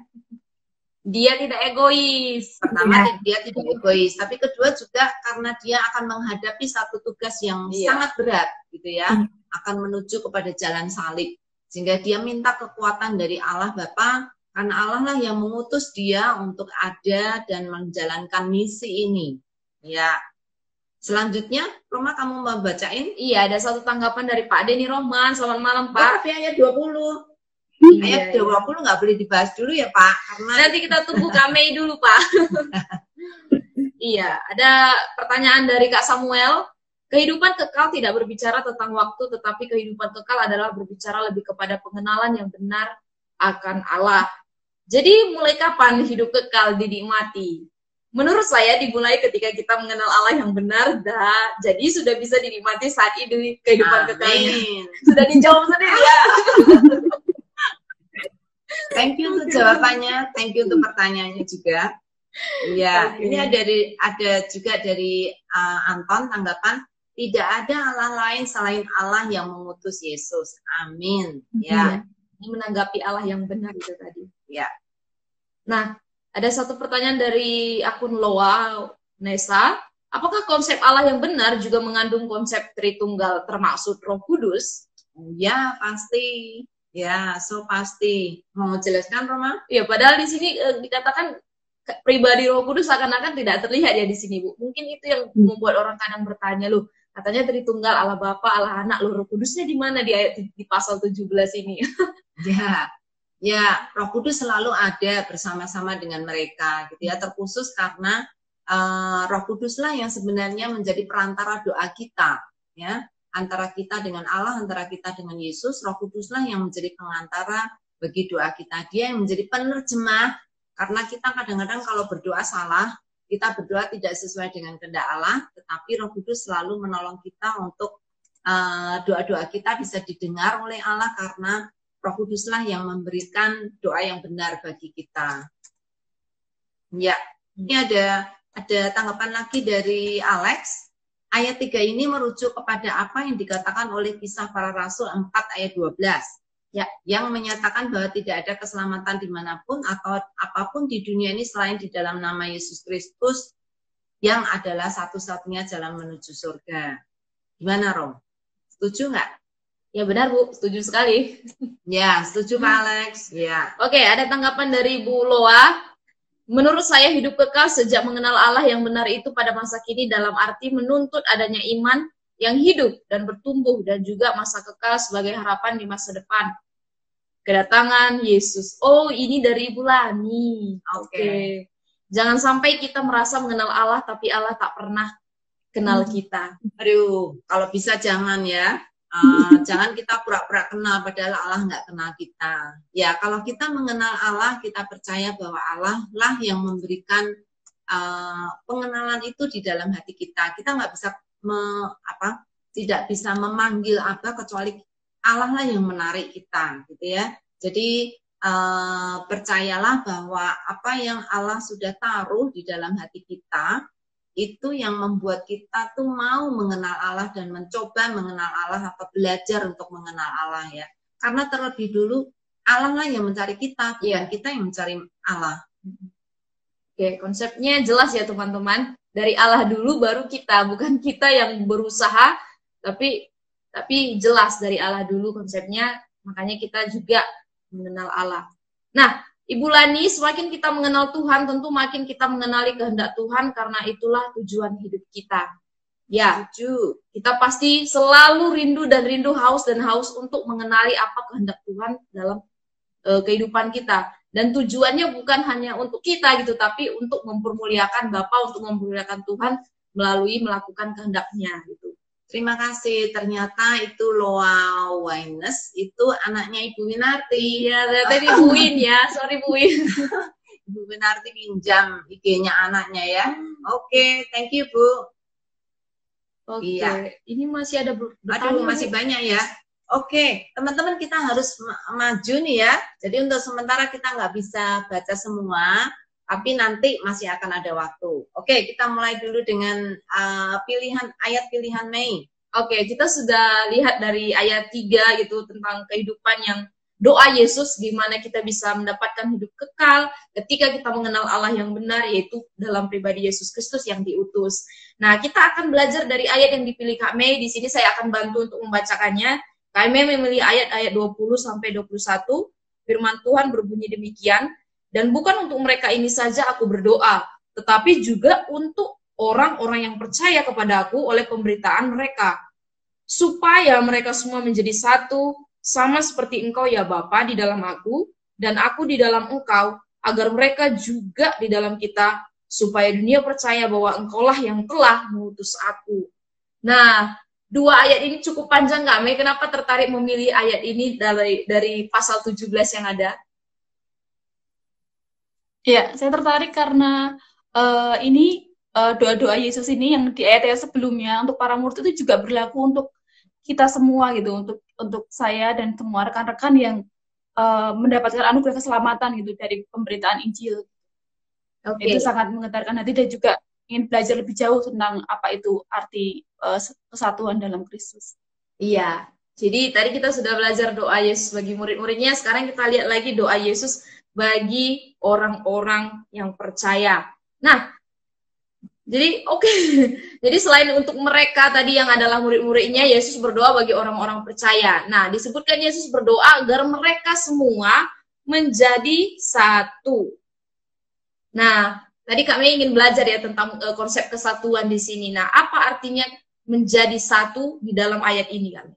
Dia tidak egois. Pertama, dia tidak egois. Tapi kedua juga karena dia akan menghadapi satu tugas yang sangat berat, gitu ya. Akan menuju kepada jalan salib. Sehingga dia minta kekuatan dari Allah Bapa, karena Allah lah yang mengutus dia untuk ada dan menjalankan misi ini. Ya. Selanjutnya, Roma kamu mau bacain? Iya, ada satu tanggapan dari Pak Denny Rohman. Selamat malam, Pak. Tapi ayat 20. Ayat 20 nggak boleh dibahas dulu ya Pak, karena nanti kita tunggu Kamei dulu Pak. Iya, ada pertanyaan dari Kak Samuel. Kehidupan kekal tidak berbicara tentang waktu, tetapi kehidupan kekal adalah berbicara lebih kepada pengenalan yang benar akan Allah. Jadi mulai kapan hidup kekal dinikmati? Menurut saya dimulai ketika kita mengenal Allah yang benar, jadi sudah bisa dinikmati saat ini kehidupan kekalnya. Sudah dijawab sendiri ya. Thank you untuk jawabannya, thank you untuk pertanyaannya juga. Ya, ini ada juga dari Anton tanggapan, tidak ada Allah lain selain Allah yang mengutus Yesus. Amin. Ya, ini menanggapi Allah yang benar itu tadi. Ya. Nah, ada satu pertanyaan dari akun Loa Nesa. Apakah konsep Allah yang benar juga mengandung konsep Tritunggal termasuk Roh Kudus? Ya, pasti. Ya, pasti. Mau jelaskan, Roma? Ya, padahal di sini dikatakan pribadi Roh Kudus seakan-akan tidak terlihat ya di sini, Bu. Mungkin itu yang membuat orang kadang bertanya, loh, katanya Tritunggal, Allah Bapa, Allah Anak, loh, Roh Kudusnya di mana di ayat di pasal 17 ini? Ya, Roh Kudus selalu ada bersama-sama dengan mereka, gitu ya. Terkhusus karena Roh Kuduslah yang sebenarnya menjadi perantara doa kita, ya. Antara kita dengan Allah, antara kita dengan Yesus, Roh Kuduslah yang menjadi pengantara bagi doa kita. Dia yang menjadi penerjemah, karena kita kadang-kadang kalau berdoa salah, kita berdoa tidak sesuai dengan kehendak Allah, tetapi Roh Kudus selalu menolong kita untuk doa-doa kita bisa didengar oleh Allah, karena Roh Kuduslah yang memberikan doa yang benar bagi kita. Ya, ini ada tanggapan lagi dari Alex. Ayat 3 ini merujuk kepada apa yang dikatakan oleh Kisah Para Rasul 4 ayat 12. Ya. Yang menyatakan bahwa tidak ada keselamatan dimanapun atau apapun di dunia ini selain di dalam nama Yesus Kristus yang adalah satu-satunya jalan menuju surga. Gimana, Rom? Setuju nggak? Ya benar, Bu. Setuju sekali. Ya, setuju Pak Alex. Ya. Oke, ada tanggapan dari Bu Loa. Menurut saya hidup kekal sejak mengenal Allah yang benar itu pada masa kini dalam arti menuntut adanya iman yang hidup dan bertumbuh dan juga masa kekal sebagai harapan di masa depan. Kedatangan Yesus. Oh, ini dari Ibu Lani. Oke. Jangan sampai kita merasa mengenal Allah tapi Allah tak pernah kenal kita. Aduh, kalau bisa jangan ya. Jangan kita pura-pura kenal padahal Allah nggak kenal kita. Ya, kalau kita mengenal Allah, kita percaya bahwa Allah lah yang memberikan pengenalan itu di dalam hati kita. Kita nggak bisa tidak bisa memanggil apa kecuali Allah lah yang menarik kita, gitu ya. Jadi percayalah bahwa apa yang Allah sudah taruh di dalam hati kita itu yang membuat kita tuh mau mengenal Allah dan mencoba mengenal Allah atau belajar untuk mengenal Allah ya. Karena terlebih dulu Allah lah yang mencari kita, bukan kita yang mencari Allah. Oke, konsepnya jelas ya teman-teman. Dari Allah dulu baru kita, bukan kita yang berusaha, tapi jelas dari Allah dulu konsepnya. Makanya kita juga mengenal Allah. Nah, Ibu Lani, semakin kita mengenal Tuhan, tentu makin kita mengenali kehendak Tuhan karena itulah tujuan hidup kita. Ya, kita pasti selalu rindu haus untuk mengenali apa kehendak Tuhan dalam kehidupan kita. Dan tujuannya bukan hanya untuk kita gitu, tapi untuk mempermuliakan Bapa, untuk mempermuliakan Tuhan melalui melakukan kehendaknya gitu. Terima kasih. Ternyata itu Loa Wines itu anaknya Ibu Winarti. Ya, ternyata ini Bu Win ya. Sorry Bu Win. Ibu Winarti pinjam IG-nya anaknya ya. Oke, thank you Bu. Oke. Iya. Ini masih ada Aduh, masih banyak ya. Oke, teman-teman kita harus maju nih ya. Jadi untuk sementara kita nggak bisa baca semua, tapi nanti masih akan ada waktu. Oke, kita mulai dulu dengan ayat pilihan Mei. Oke, kita sudah lihat dari ayat 3 gitu tentang kehidupan yang doa Yesus, di mana kita bisa mendapatkan hidup kekal ketika kita mengenal Allah yang benar, yaitu dalam pribadi Yesus Kristus yang diutus. Nah, kita akan belajar dari ayat yang dipilih Kak Mei. Di sini saya akan bantu untuk membacakannya. Kak Mei memilih ayat-ayat 20-21. Firman Tuhan berbunyi demikian. Dan bukan untuk mereka ini saja aku berdoa, tetapi juga untuk orang-orang yang percaya kepada aku oleh pemberitaan mereka, supaya mereka semua menjadi satu, sama seperti engkau ya Bapa di dalam aku, dan aku di dalam engkau, agar mereka juga di dalam kita, supaya dunia percaya bahwa engkaulah yang telah mengutus aku. Nah, dua ayat ini cukup panjang Kak Mei, kenapa tertarik memilih ayat ini dari pasal 17 yang ada? Ya, saya tertarik karena ini doa-doa Yesus ini yang di ayat-ayat sebelumnya untuk para murid itu juga berlaku untuk kita semua gitu, untuk saya dan semua rekan-rekan yang mendapatkan anugerah keselamatan gitu dari pemberitaan Injil. Itu sangat menggetarkan hati dan juga ingin belajar lebih jauh tentang apa itu arti kesatuan dalam Kristus. Iya, jadi tadi kita sudah belajar doa Yesus bagi murid-muridnya, sekarang kita lihat lagi doa Yesus bagi orang-orang yang percaya. Nah, jadi jadi selain untuk mereka tadi yang adalah murid-muridnya, Yesus berdoa bagi orang-orang percaya. Nah, disebutkan Yesus berdoa agar mereka semua menjadi satu. Nah, tadi kami ingin belajar ya tentang konsep kesatuan di sini. Nah, apa artinya menjadi satu di dalam ayat ini kan?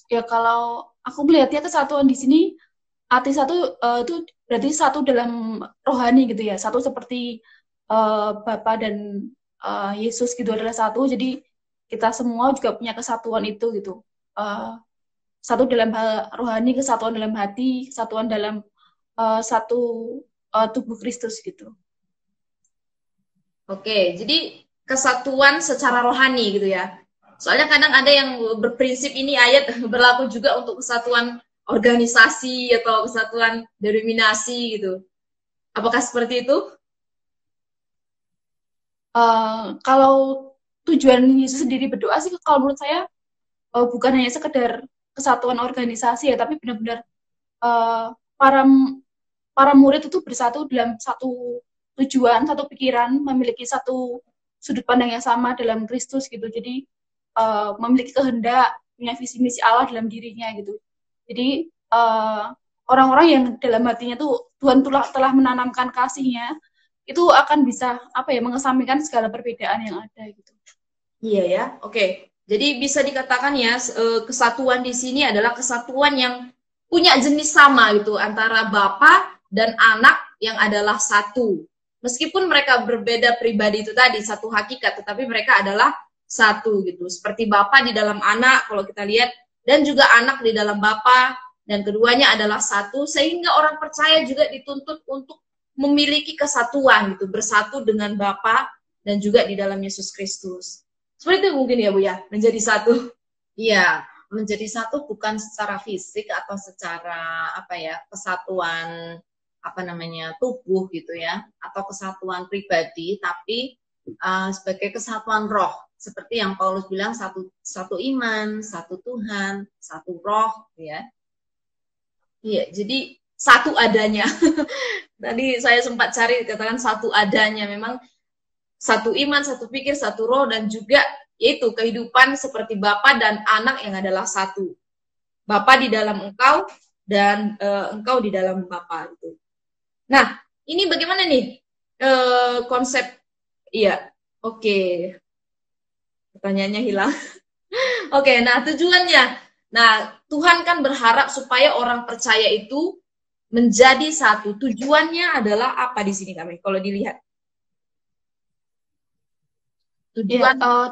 Ya, kalau aku melihatnya kesatuan di sini arti satu itu berarti satu dalam rohani gitu ya, satu seperti Bapa dan Yesus gitu adalah satu, jadi kita semua juga punya kesatuan itu gitu, satu dalam hal rohani, kesatuan dalam hati, kesatuan dalam satu tubuh Kristus gitu. Oke, jadi kesatuan secara rohani gitu ya. Soalnya kadang ada yang berprinsip ini ayat berlaku juga untuk kesatuan organisasi atau kesatuan denominasi gitu. Apakah seperti itu? Kalau tujuan Yesus sendiri berdoa sih, kalau menurut saya bukan hanya sekedar kesatuan organisasi ya, tapi benar-benar para para murid itu bersatu dalam satu tujuan, satu pikiran, memiliki satu sudut pandang yang sama dalam Kristus gitu. Jadi memiliki kehendak, punya visi misi Allah dalam dirinya gitu. Jadi orang-orang yang dalam hatinya tuh Tuhan telah menanamkan kasih-Nya, itu akan bisa mengesampingkan segala perbedaan yang ada gitu. Iya ya, oke. Jadi bisa dikatakan ya, kesatuan di sini adalah kesatuan yang punya jenis sama gitu antara Bapa dan Anak yang adalah satu. Meskipun mereka berbeda pribadi itu tadi, satu hakikat, tetapi mereka adalah satu gitu. Seperti Bapa di dalam Anak kalau kita lihat, dan juga Anak di dalam Bapa, dan keduanya adalah satu, sehingga orang percaya juga dituntut untuk memiliki kesatuan gitu, bersatu dengan Bapa dan juga di dalam Yesus Kristus. Seperti itu mungkin ya Bu ya, menjadi satu. Iya, menjadi satu bukan secara fisik atau secara kesatuan tubuh gitu ya, atau kesatuan pribadi, tapi sebagai kesatuan roh, seperti yang Paulus bilang, satu iman, satu Tuhan, satu roh ya. Iya, jadi satu adanya. Tadi saya sempat cari, katakan satu adanya, memang satu iman, satu pikir, satu roh, dan juga yaitu kehidupan seperti Bapa dan Anak yang adalah satu. Bapa di dalam engkau dan engkau di dalam Bapa itu. Nah, ini bagaimana nih konsep? Iya, oke. Pertanyaannya hilang. Oke, nah tujuannya. Nah, Tuhan kan berharap supaya orang percaya itu menjadi satu. Tujuannya adalah apa di sini kami? Kalau dilihat.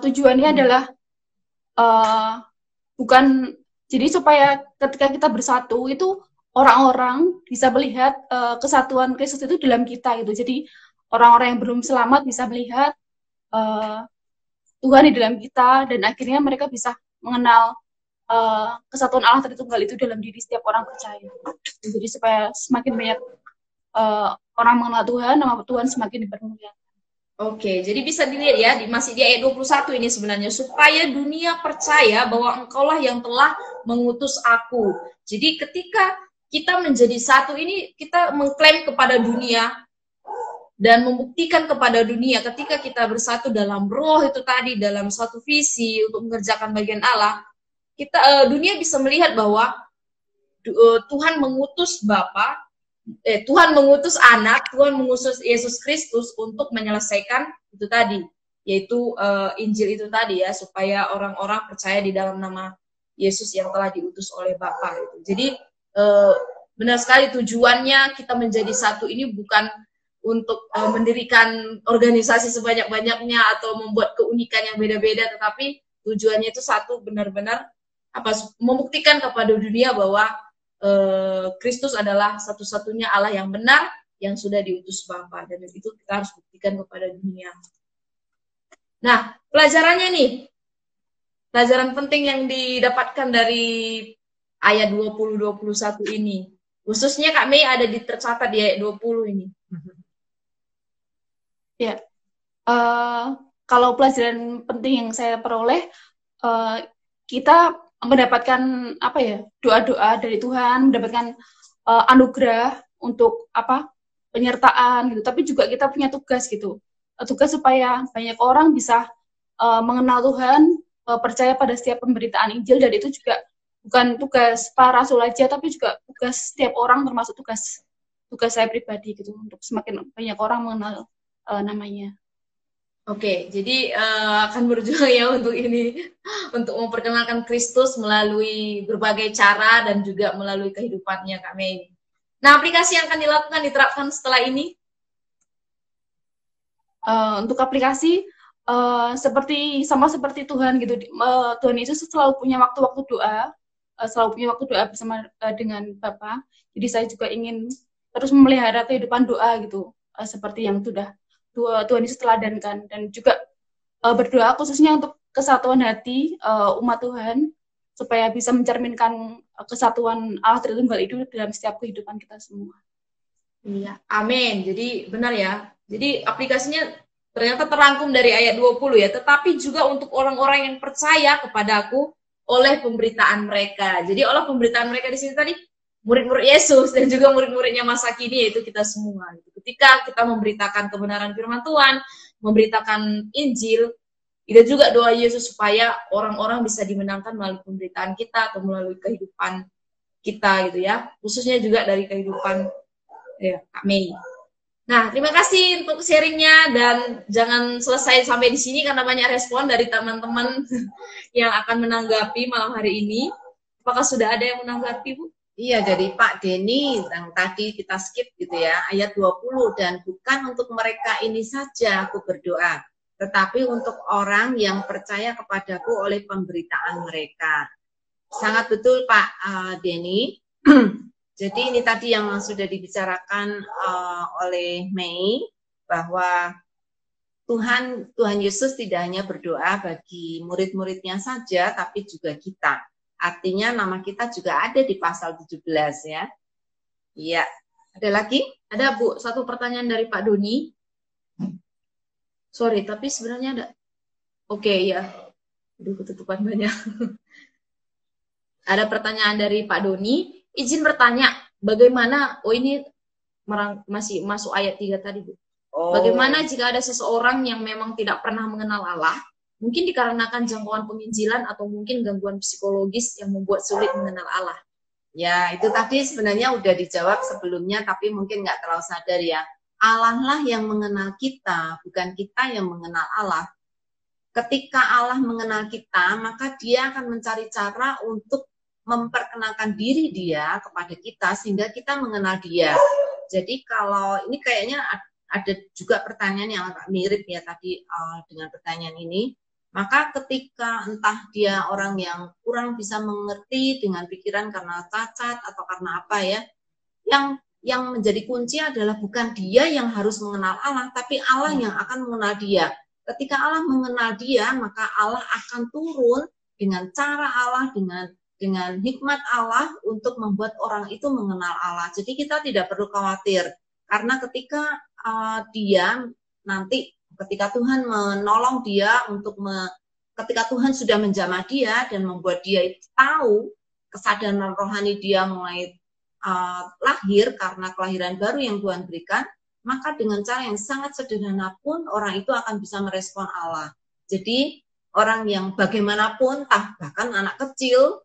Tujuannya adalah bukan, jadi supaya ketika kita bersatu itu orang-orang bisa melihat kesatuan Kristus itu dalam kita gitu. Jadi orang-orang yang belum selamat bisa melihat Tuhan di dalam kita, dan akhirnya mereka bisa mengenal kesatuan Allah Tritunggal itu dalam diri setiap orang percaya. Jadi supaya semakin banyak orang mengenal Tuhan, nama Tuhan semakin dipermuliakan. Oke, jadi bisa dilihat ya, masih di ayat 21 ini sebenarnya, supaya dunia percaya bahwa engkaulah yang telah mengutus aku. Jadi ketika kita menjadi satu ini, kita mengklaim kepada dunia dan membuktikan kepada dunia ketika kita bersatu dalam roh itu tadi, dalam suatu visi untuk mengerjakan bagian Allah, dunia bisa melihat bahwa Tuhan mengutus Bapa, Tuhan mengutus Anak, Tuhan mengutus Yesus Kristus untuk menyelesaikan itu tadi, yaitu Injil itu tadi ya, supaya orang-orang percaya di dalam nama Yesus yang telah diutus oleh Bapa. Jadi benar sekali, tujuannya kita menjadi satu ini bukan untuk mendirikan organisasi sebanyak-banyaknya atau membuat keunikan yang beda-beda, tetapi tujuannya itu satu, benar-benar membuktikan kepada dunia bahwa Kristus adalah satu-satunya Allah yang benar yang sudah diutus Bapa, dan itu kita harus buktikan kepada dunia. Nah, pelajarannya nih, pelajaran penting yang didapatkan dari ayat 20-21 ini, khususnya Kak Mei ada tercatat di ayat 20 ini. Ya, kalau pelajaran penting yang saya peroleh, kita mendapatkan doa-doa dari Tuhan, mendapatkan anugerah untuk penyertaan gitu. Tapi juga kita punya tugas gitu, tugas supaya banyak orang bisa mengenal Tuhan, percaya pada setiap pemberitaan Injil, dan itu juga bukan tugas para rasul aja, tapi juga tugas setiap orang, termasuk tugas saya pribadi gitu, untuk semakin banyak orang mengenal namanya. Oke, jadi akan berjuang ya untuk ini, untuk memperkenalkan Kristus melalui berbagai cara dan juga melalui kehidupannya Kak Mei. Nah, aplikasi yang akan dilakukan, diterapkan setelah ini? Untuk aplikasi, sama seperti Tuhan gitu, Tuhan Yesus selalu punya waktu-waktu doa, bersama dengan Bapa. Jadi saya juga ingin terus memelihara kehidupan doa gitu, seperti yang sudah Tuhan Yesus teladankan, dan juga berdoa khususnya untuk kesatuan hati umat Tuhan, supaya bisa mencerminkan kesatuan Allah Tritunggal itu dalam setiap kehidupan kita semua. Iya, amin. Jadi benar ya. Jadi aplikasinya ternyata terangkum dari ayat 20 ya, tetapi juga untuk orang-orang yang percaya kepada aku, oleh pemberitaan mereka. Jadi oleh pemberitaan mereka di sini tadi murid-murid Yesus dan juga murid-muridnya masa kini, yaitu kita semua. Ketika kita memberitakan kebenaran firman Tuhan, memberitakan Injil, itu juga doa Yesus supaya orang-orang bisa dimenangkan melalui pemberitaan kita atau melalui kehidupan kita gitu ya. Khususnya juga dari kehidupan Kak Mei. Nah, terima kasih untuk sharingnya, dan jangan selesai sampai di sini karena banyak respon dari teman-teman yang akan menanggapi malam hari ini. Apakah sudah ada yang menanggapi, Bu? Iya, dari Pak Denny yang tadi kita skip gitu ya, ayat 20, dan bukan untuk mereka ini saja aku berdoa, tetapi untuk orang yang percaya kepadaku oleh pemberitaan mereka. Sangat betul Pak Denny. Jadi ini tadi yang sudah dibicarakan oleh Mei, bahwa Tuhan Yesus tidak hanya berdoa bagi murid-muridnya saja, tapi juga kita. Artinya nama kita juga ada di pasal 17 ya. Iya. Ada lagi? Ada Bu, satu pertanyaan dari Pak Doni. Sorry, tapi sebenarnya ada. Oke, ya. Aduh, ketutupan banyak. Ada pertanyaan dari Pak Doni. Izin bertanya, bagaimana, ini masih masuk ayat 3 tadi, Bu. Bagaimana jika ada seseorang yang memang tidak pernah mengenal Allah, mungkin dikarenakan jangkauan penginjilan atau mungkin gangguan psikologis yang membuat sulit mengenal Allah? Ya, itu tadi sebenarnya udah dijawab sebelumnya, tapi mungkin nggak terlalu sadar ya. Allah lah yang mengenal kita, bukan kita yang mengenal Allah. Ketika Allah mengenal kita, maka dia akan mencari cara untuk memperkenalkan diri dia kepada kita sehingga kita mengenal dia. Jadi kalau ini kayaknya ada juga pertanyaan yang agak mirip ya tadi dengan pertanyaan ini. Maka ketika entah dia orang yang kurang bisa mengerti dengan pikiran karena cacat atau karena apa ya, yang menjadi kunci adalah bukan dia yang harus mengenal Allah, tapi Allah yang akan mengenal dia. Ketika Allah mengenal dia, maka Allah akan turun dengan cara Allah, dengan hikmat Allah untuk membuat orang itu mengenal Allah. Jadi kita tidak perlu khawatir, karena ketika dia nanti, ketika Tuhan menolong dia ketika Tuhan sudah menjamah dia dan membuat dia tahu kesadaran rohani dia mulai lahir karena kelahiran baru yang Tuhan berikan, maka dengan cara yang sangat sederhana pun orang itu akan bisa merespon Allah. Jadi orang yang bagaimanapun, bahkan anak kecil,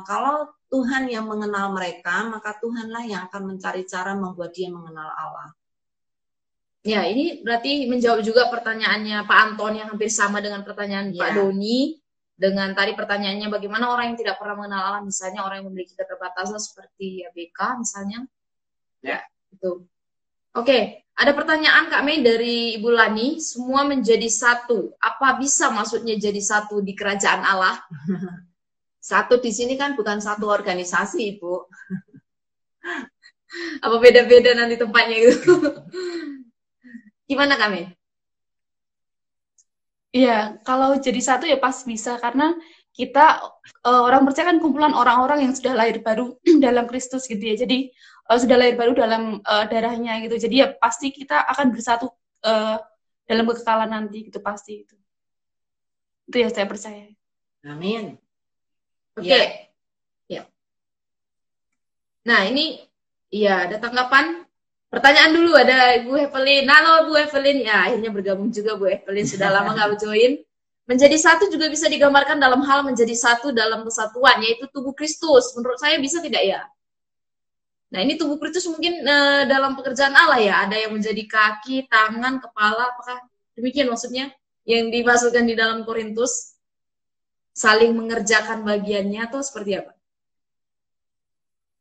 kalau Tuhan yang mengenal mereka, maka Tuhanlah yang akan mencari cara membuat dia mengenal Allah. Ya, ini berarti menjawab juga pertanyaannya Pak Anton yang hampir sama dengan pertanyaan Pak Doni. Dengan tadi pertanyaannya bagaimana orang yang tidak pernah mengenal Allah, misalnya orang yang memiliki keterbatasan seperti ABK misalnya. Ya, itu. Oke, ada pertanyaan Kak Mei dari Ibu Lani, semua menjadi satu. Apa bisa maksudnya jadi satu di kerajaan Allah? Satu di sini kan bukan satu organisasi, Ibu. Apa beda-beda nanti tempatnya gitu? Gimana kami? Iya, kalau jadi satu ya pas bisa, karena kita orang percaya kan kumpulan orang-orang yang sudah lahir baru dalam Kristus gitu ya. Jadi sudah lahir baru dalam darahnya gitu. Jadi ya pasti kita akan bersatu dalam kekekalan nanti gitu, pasti itu. Itu ya saya percaya. Amin. Oke. Ya. Nah, ini ya ada tanggapan. Pertanyaan dulu ada Bu Evelyn. Halo Bu Evelyn. Ya, akhirnya bergabung juga Bu Evelyn. Sudah lama nggak join. Menjadi satu juga bisa digambarkan dalam hal menjadi satu dalam kesatuan, yaitu tubuh Kristus. Menurut saya bisa tidak ya? Nah, ini tubuh Kristus mungkin dalam pekerjaan Allah ya. Ada yang menjadi kaki, tangan, kepala. Apakah demikian maksudnya? Yang dimaksudkan di dalam Korintus? Saling mengerjakan bagiannya atau seperti apa?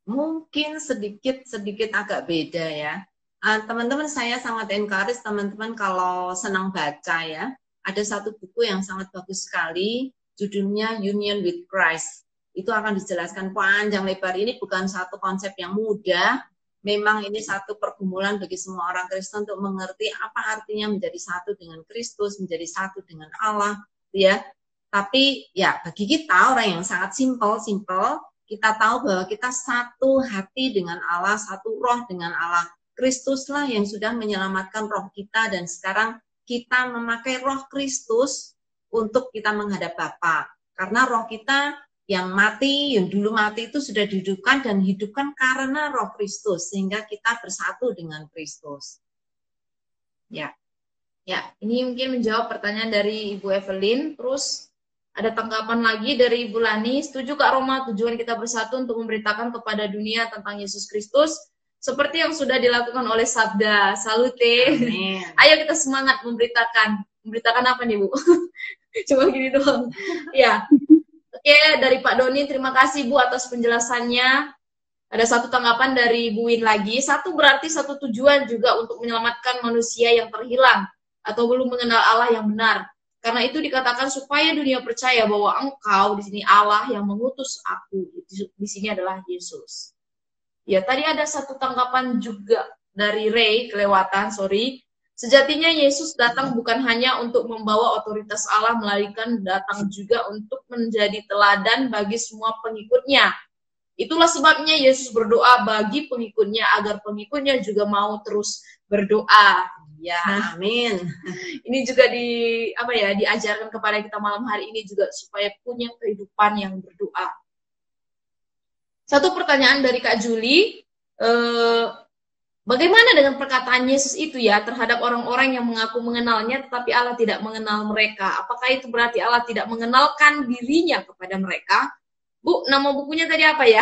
Mungkin sedikit agak beda ya. Teman-teman, saya sangat encourage teman-teman kalau senang baca ya. Ada satu buku yang sangat bagus sekali, judulnya Union with Christ. Itu akan dijelaskan panjang lebar. Ini bukan satu konsep yang mudah. Memang ini satu pergumulan bagi semua orang Kristen untuk mengerti apa artinya menjadi satu dengan Kristus, menjadi satu dengan Allah, ya. Tapi ya bagi kita orang yang sangat simple, kita tahu bahwa kita satu hati dengan Allah, satu roh dengan Allah. Kristuslah yang sudah menyelamatkan roh kita, dan sekarang kita memakai roh Kristus untuk kita menghadap Bapa. Karena roh kita yang mati, yang dulu mati itu sudah dihidupkan dan hidupkan karena roh Kristus, sehingga kita bersatu dengan Kristus. Ya. Ya, ini mungkin menjawab pertanyaan dari Ibu Evelyn. Terus ada tanggapan lagi dari Ibu Lani. Setuju Kak Roma, tujuan kita bersatu untuk memberitakan kepada dunia tentang Yesus Kristus seperti yang sudah dilakukan oleh Sabda. Salute. Amin. Ayo kita semangat memberitakan. Memberitakan apa nih, Bu? Cuma gini doang. Ya. Oke, dari Pak Doni, terima kasih Bu atas penjelasannya. Ada satu tanggapan dari Bu Win lagi. Satu berarti satu tujuan juga untuk menyelamatkan manusia yang terhilang atau belum mengenal Allah yang benar. Karena itu dikatakan supaya dunia percaya bahwa engkau di sini Allah yang mengutus aku. Di sini adalah Yesus. Ya, tadi ada satu tanggapan juga dari Ray, kelewatan, sorry. Sejatinya Yesus datang bukan hanya untuk membawa otoritas Allah, melainkan datang juga untuk menjadi teladan bagi semua pengikutnya. Itulah sebabnya Yesus berdoa bagi pengikutnya agar pengikutnya juga mau terus berdoa. Ya, amin. Ini juga diajarkan kepada kita malam hari ini juga supaya punya kehidupan yang berdoa. Satu pertanyaan dari Kak Juli, bagaimana dengan perkataan Yesus itu ya terhadap orang-orang yang mengaku mengenalnya tetapi Allah tidak mengenal mereka? Apakah itu berarti Allah tidak mengenalkan dirinya kepada mereka? Bu, nama bukunya tadi apa ya?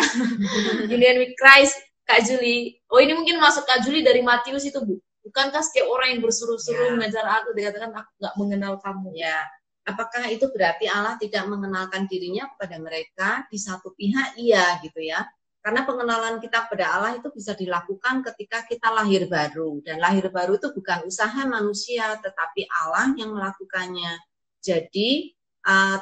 Union with Christ, Kak Juli. Oh, ini mungkin masuk Kak Juli dari Matius itu, Bu. Bukankah setiap orang yang bersuruh-suruh mengajar aku dikatakan aku nggak mengenal kamu? Ya, apakah itu berarti Allah tidak mengenalkan dirinya kepada mereka? Di satu pihak iya gitu ya. Karena pengenalan kita kepada Allah itu bisa dilakukan ketika kita lahir baru. Dan lahir baru itu bukan usaha manusia, tetapi Allah yang melakukannya. Jadi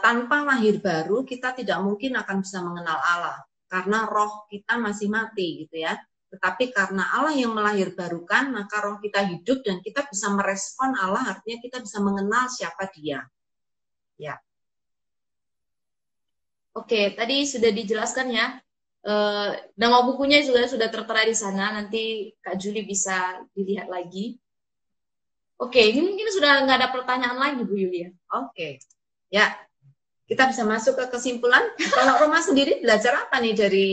tanpa lahir baru kita tidak mungkin akan bisa mengenal Allah. Karena roh kita masih mati gitu ya. Tetapi karena Allah yang melahirbarukan, maka roh kita hidup dan kita bisa merespon Allah, artinya kita bisa mengenal siapa Dia. Ya. Oke, tadi sudah dijelaskan ya. Nama bukunya juga sudah tertera di sana. Nanti Kak Juli bisa dilihat lagi. Oke, ini mungkin sudah nggak ada pertanyaan lagi, Bu Yulia. Oke. Ya, kita bisa masuk ke kesimpulan. Kalau Roma sendiri belajar apa nih dari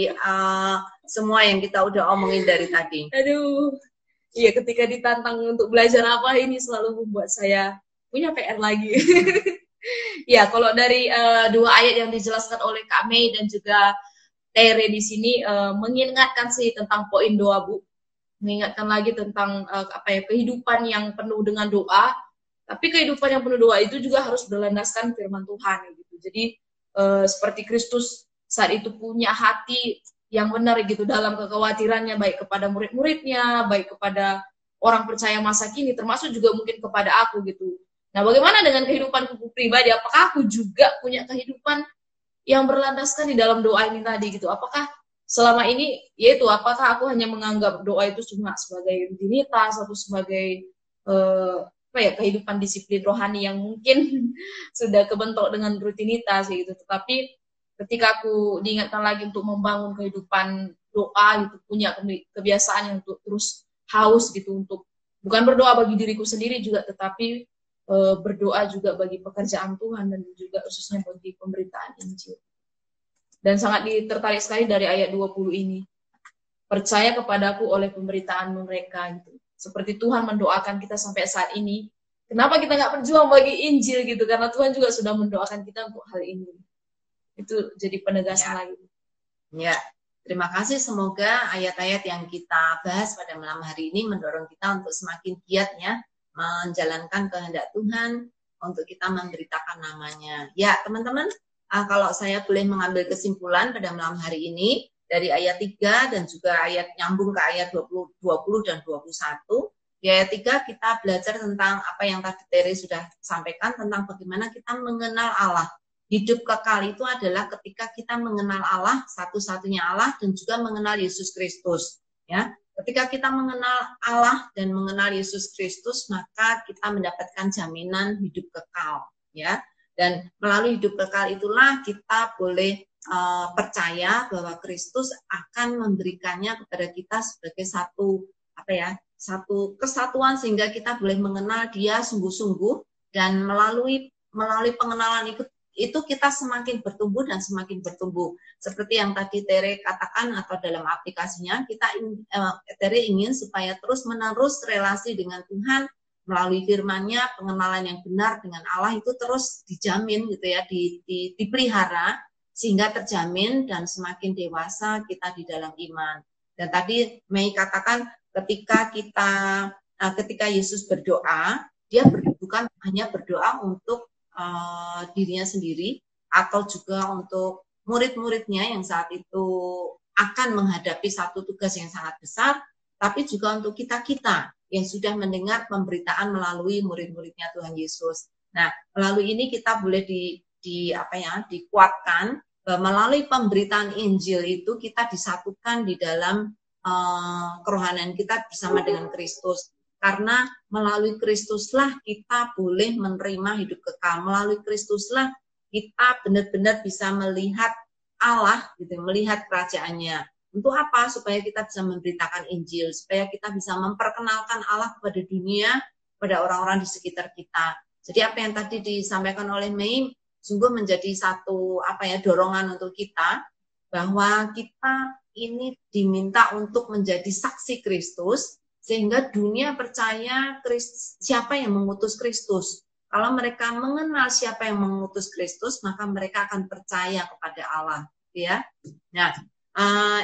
semua yang kita udah omongin dari tadi? Aduh, iya ketika ditantang untuk belajar apa ini selalu membuat saya punya PR lagi. Ya, kalau dari dua ayat yang dijelaskan oleh Kak Mei dan juga Tere di sini mengingatkan sih tentang poin doa, Bu. Mengingatkan lagi tentang kehidupan yang penuh dengan doa. Tapi kehidupan yang penuh doa itu juga harus berlandaskan firman Tuhan gitu. Jadi seperti Kristus saat itu punya hati yang benar gitu dalam kekhawatirannya baik kepada murid-muridnya, baik kepada orang percaya masa kini, termasuk juga mungkin kepada aku gitu. Nah, bagaimana dengan kehidupanku pribadi? Apakah aku juga punya kehidupan yang berlandaskan di dalam doa ini tadi gitu? Apakah selama ini yaitu apakah aku hanya menganggap doa itu cuma sebagai rutinitas atau sebagai kehidupan disiplin rohani yang mungkin sudah kebentuk dengan rutinitas gitu. Tetapi ketika aku diingatkan lagi untuk membangun kehidupan doa gitu, punya kebiasaan yang untuk terus haus gitu untuk bukan berdoa bagi diriku sendiri juga, tetapi berdoa juga bagi pekerjaan Tuhan dan juga khususnya bagi pemberitaan Injil. Dan sangat tertarik sekali dari ayat 20 ini. Percaya kepadaku oleh pemberitaan mereka gitu. Seperti Tuhan mendoakan kita sampai saat ini. Kenapa kita nggak berjuang bagi Injil gitu? Karena Tuhan juga sudah mendoakan kita untuk hal ini. Itu jadi penegasan lagi. Ya, terima kasih. Semoga ayat-ayat yang kita bahas pada malam hari ini mendorong kita untuk semakin giat ya, menjalankan kehendak Tuhan untuk kita memberitakan namanya. Ya, teman-teman, kalau saya boleh mengambil kesimpulan pada malam hari ini, dari ayat 3 dan juga ayat nyambung ke ayat 20 dan 21. Di ayat 3 kita belajar tentang apa yang tadi Tere sudah sampaikan tentang bagaimana kita mengenal Allah. Hidup kekal itu adalah ketika kita mengenal Allah, satu-satunya Allah, dan juga mengenal Yesus Kristus. Ya, ketika kita mengenal Allah dan mengenal Yesus Kristus, maka kita mendapatkan jaminan hidup kekal. Ya, dan melalui hidup kekal itulah kita boleh percaya bahwa Kristus akan memberikannya kepada kita sebagai satu kesatuan sehingga kita boleh mengenal Dia sungguh-sungguh, dan melalui pengenalan itu kita semakin bertumbuh dan semakin bertumbuh. Seperti yang tadi Tere katakan atau dalam aplikasinya, Tere ingin supaya terus-menerus relasi dengan Tuhan melalui firman-Nya, pengenalan yang benar dengan Allah itu terus dijamin gitu ya, dipelihara sehingga terjamin dan semakin dewasa kita di dalam iman. Dan tadi Mei katakan ketika Yesus berdoa, dia bukan hanya berdoa untuk dirinya sendiri atau juga untuk murid-muridnya yang saat itu akan menghadapi satu tugas yang sangat besar, tapi juga untuk kita-kita yang sudah mendengar pemberitaan melalui murid-muridnya Tuhan Yesus. Nah, melalui ini kita boleh dikuatkan bahwa melalui pemberitaan Injil itu kita disatukan di dalam kerohanian kita bersama dengan Kristus. Karena melalui Kristuslah kita boleh menerima hidup kekal. Melalui Kristuslah kita benar-benar bisa melihat Allah, gitu, melihat kerajaannya. Untuk apa? Supaya kita bisa memberitakan Injil, supaya kita bisa memperkenalkan Allah kepada dunia, kepada orang-orang di sekitar kita. Jadi apa yang tadi disampaikan oleh Mei sungguh menjadi satu dorongan untuk kita, bahwa kita ini diminta untuk menjadi saksi Kristus, sehingga dunia percaya siapa yang mengutus Kristus. Kalau mereka mengenal siapa yang mengutus Kristus, maka mereka akan percaya kepada Allah, ya. Nah,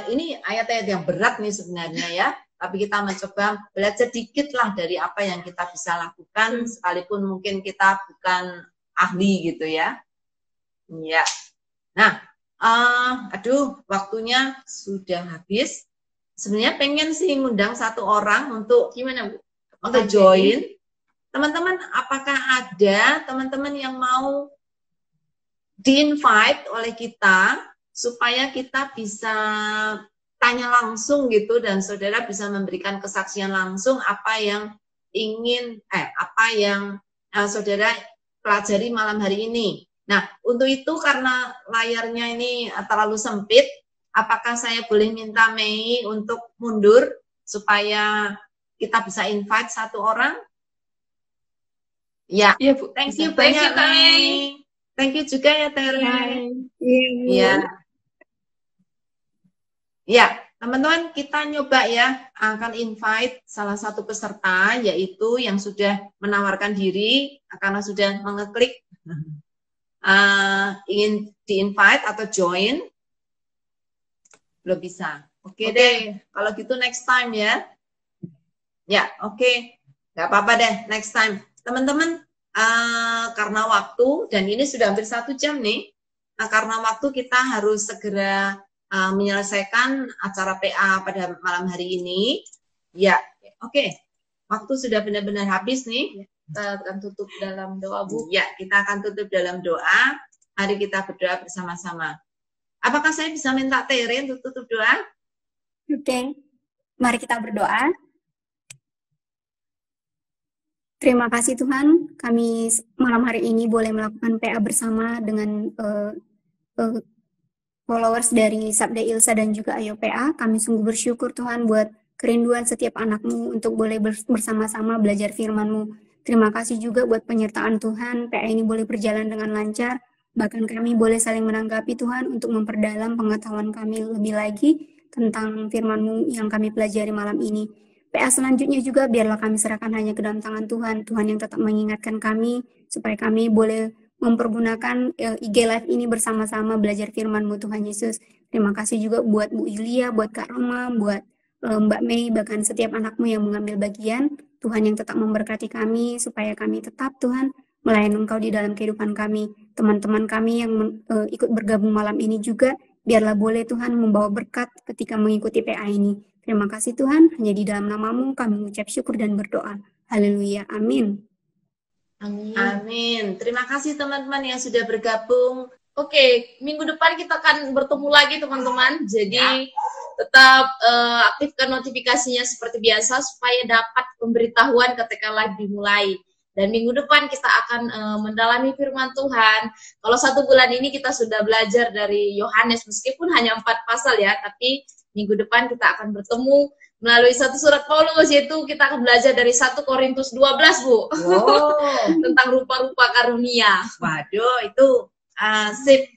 ini ayat-ayat yang berat nih sebenarnya ya, tapi kita mencoba belajar dikit lah dari apa yang kita bisa lakukan, sekalipun mungkin kita bukan ahli gitu ya. Ya. Nah, waktunya sudah habis. Sebenarnya pengen sih ngundang satu orang untuk gimana Bu? Untuk join. Teman-teman, apakah ada teman-teman yang mau di-invite oleh kita supaya kita bisa tanya langsung gitu dan saudara bisa memberikan kesaksian langsung apa yang saudara pelajari malam hari ini. Nah, untuk itu karena layarnya ini terlalu sempit, apakah saya boleh minta Mei untuk mundur supaya kita bisa invite satu orang? Ya, Iya, Bu. Thank you banyak, Mei. Thank you juga ya, Tere. Iya. Ya, teman-teman, kita nyoba ya, akan invite salah satu peserta, yaitu yang sudah menawarkan diri, karena sudah mengeklik ingin di-invite atau join, belum bisa. Oke deh, kalau gitu next time ya. Ya, oke. Nggak apa-apa deh, next time. Teman-teman, karena waktu, dan ini sudah hampir 1 jam nih, karena waktu kita harus segera menyelesaikan acara PA pada malam hari ini. Ya, oke. Waktu sudah benar-benar habis nih. Kita akan tutup dalam doa, Bu. Ya, kita akan tutup dalam doa. Mari kita berdoa bersama-sama. Apakah saya bisa minta Tere untuk tutup doa? Oke. Mari kita berdoa. Terima kasih Tuhan, kami malam hari ini boleh melakukan PA bersama dengan followers dari Sabda Ilsa dan juga Ayo PA. Kami sungguh bersyukur Tuhan buat kerinduan setiap anak-Mu untuk boleh bersama-sama belajar firman-Mu. Terima kasih juga buat penyertaan Tuhan, PA ini boleh berjalan dengan lancar, bahkan kami boleh saling menanggapi Tuhan untuk memperdalam pengetahuan kami lebih lagi tentang firman-Mu yang kami pelajari malam ini. PA selanjutnya juga biarlah kami serahkan hanya ke dalam tangan Tuhan, Tuhan yang tetap mengingatkan kami, supaya kami boleh mempergunakan IG Live ini bersama-sama belajar firman-Mu Tuhan Yesus. Terima kasih juga buat Bu Ilia, buat Kak Roma, buat Mbak Mei, bahkan setiap anak-Mu yang mengambil bagian. Tuhan yang tetap memberkati kami, supaya kami tetap Tuhan melayani Engkau di dalam kehidupan kami. Teman-teman kami yang ikut bergabung malam ini juga, biarlah boleh Tuhan membawa berkat ketika mengikuti PA ini. Terima kasih Tuhan, hanya di dalam nama-Mu kami mengucap syukur dan berdoa. Haleluya, amin. Amin. Amin. Terima kasih teman-teman yang sudah bergabung. Oke, minggu depan kita akan bertemu lagi teman-teman. Jadi tetap aktifkan notifikasinya seperti biasa supaya dapat pemberitahuan ketika live dimulai. Dan minggu depan kita akan mendalami firman Tuhan. Kalau 1 bulan ini kita sudah belajar dari Yohanes, meskipun hanya 4 pasal ya, tapi minggu depan kita akan bertemu melalui satu surat Paulus, yaitu kita akan belajar dari 1 Korintus 12, Bu. Wow. Tentang rupa-rupa karunia. Waduh, itu Sip.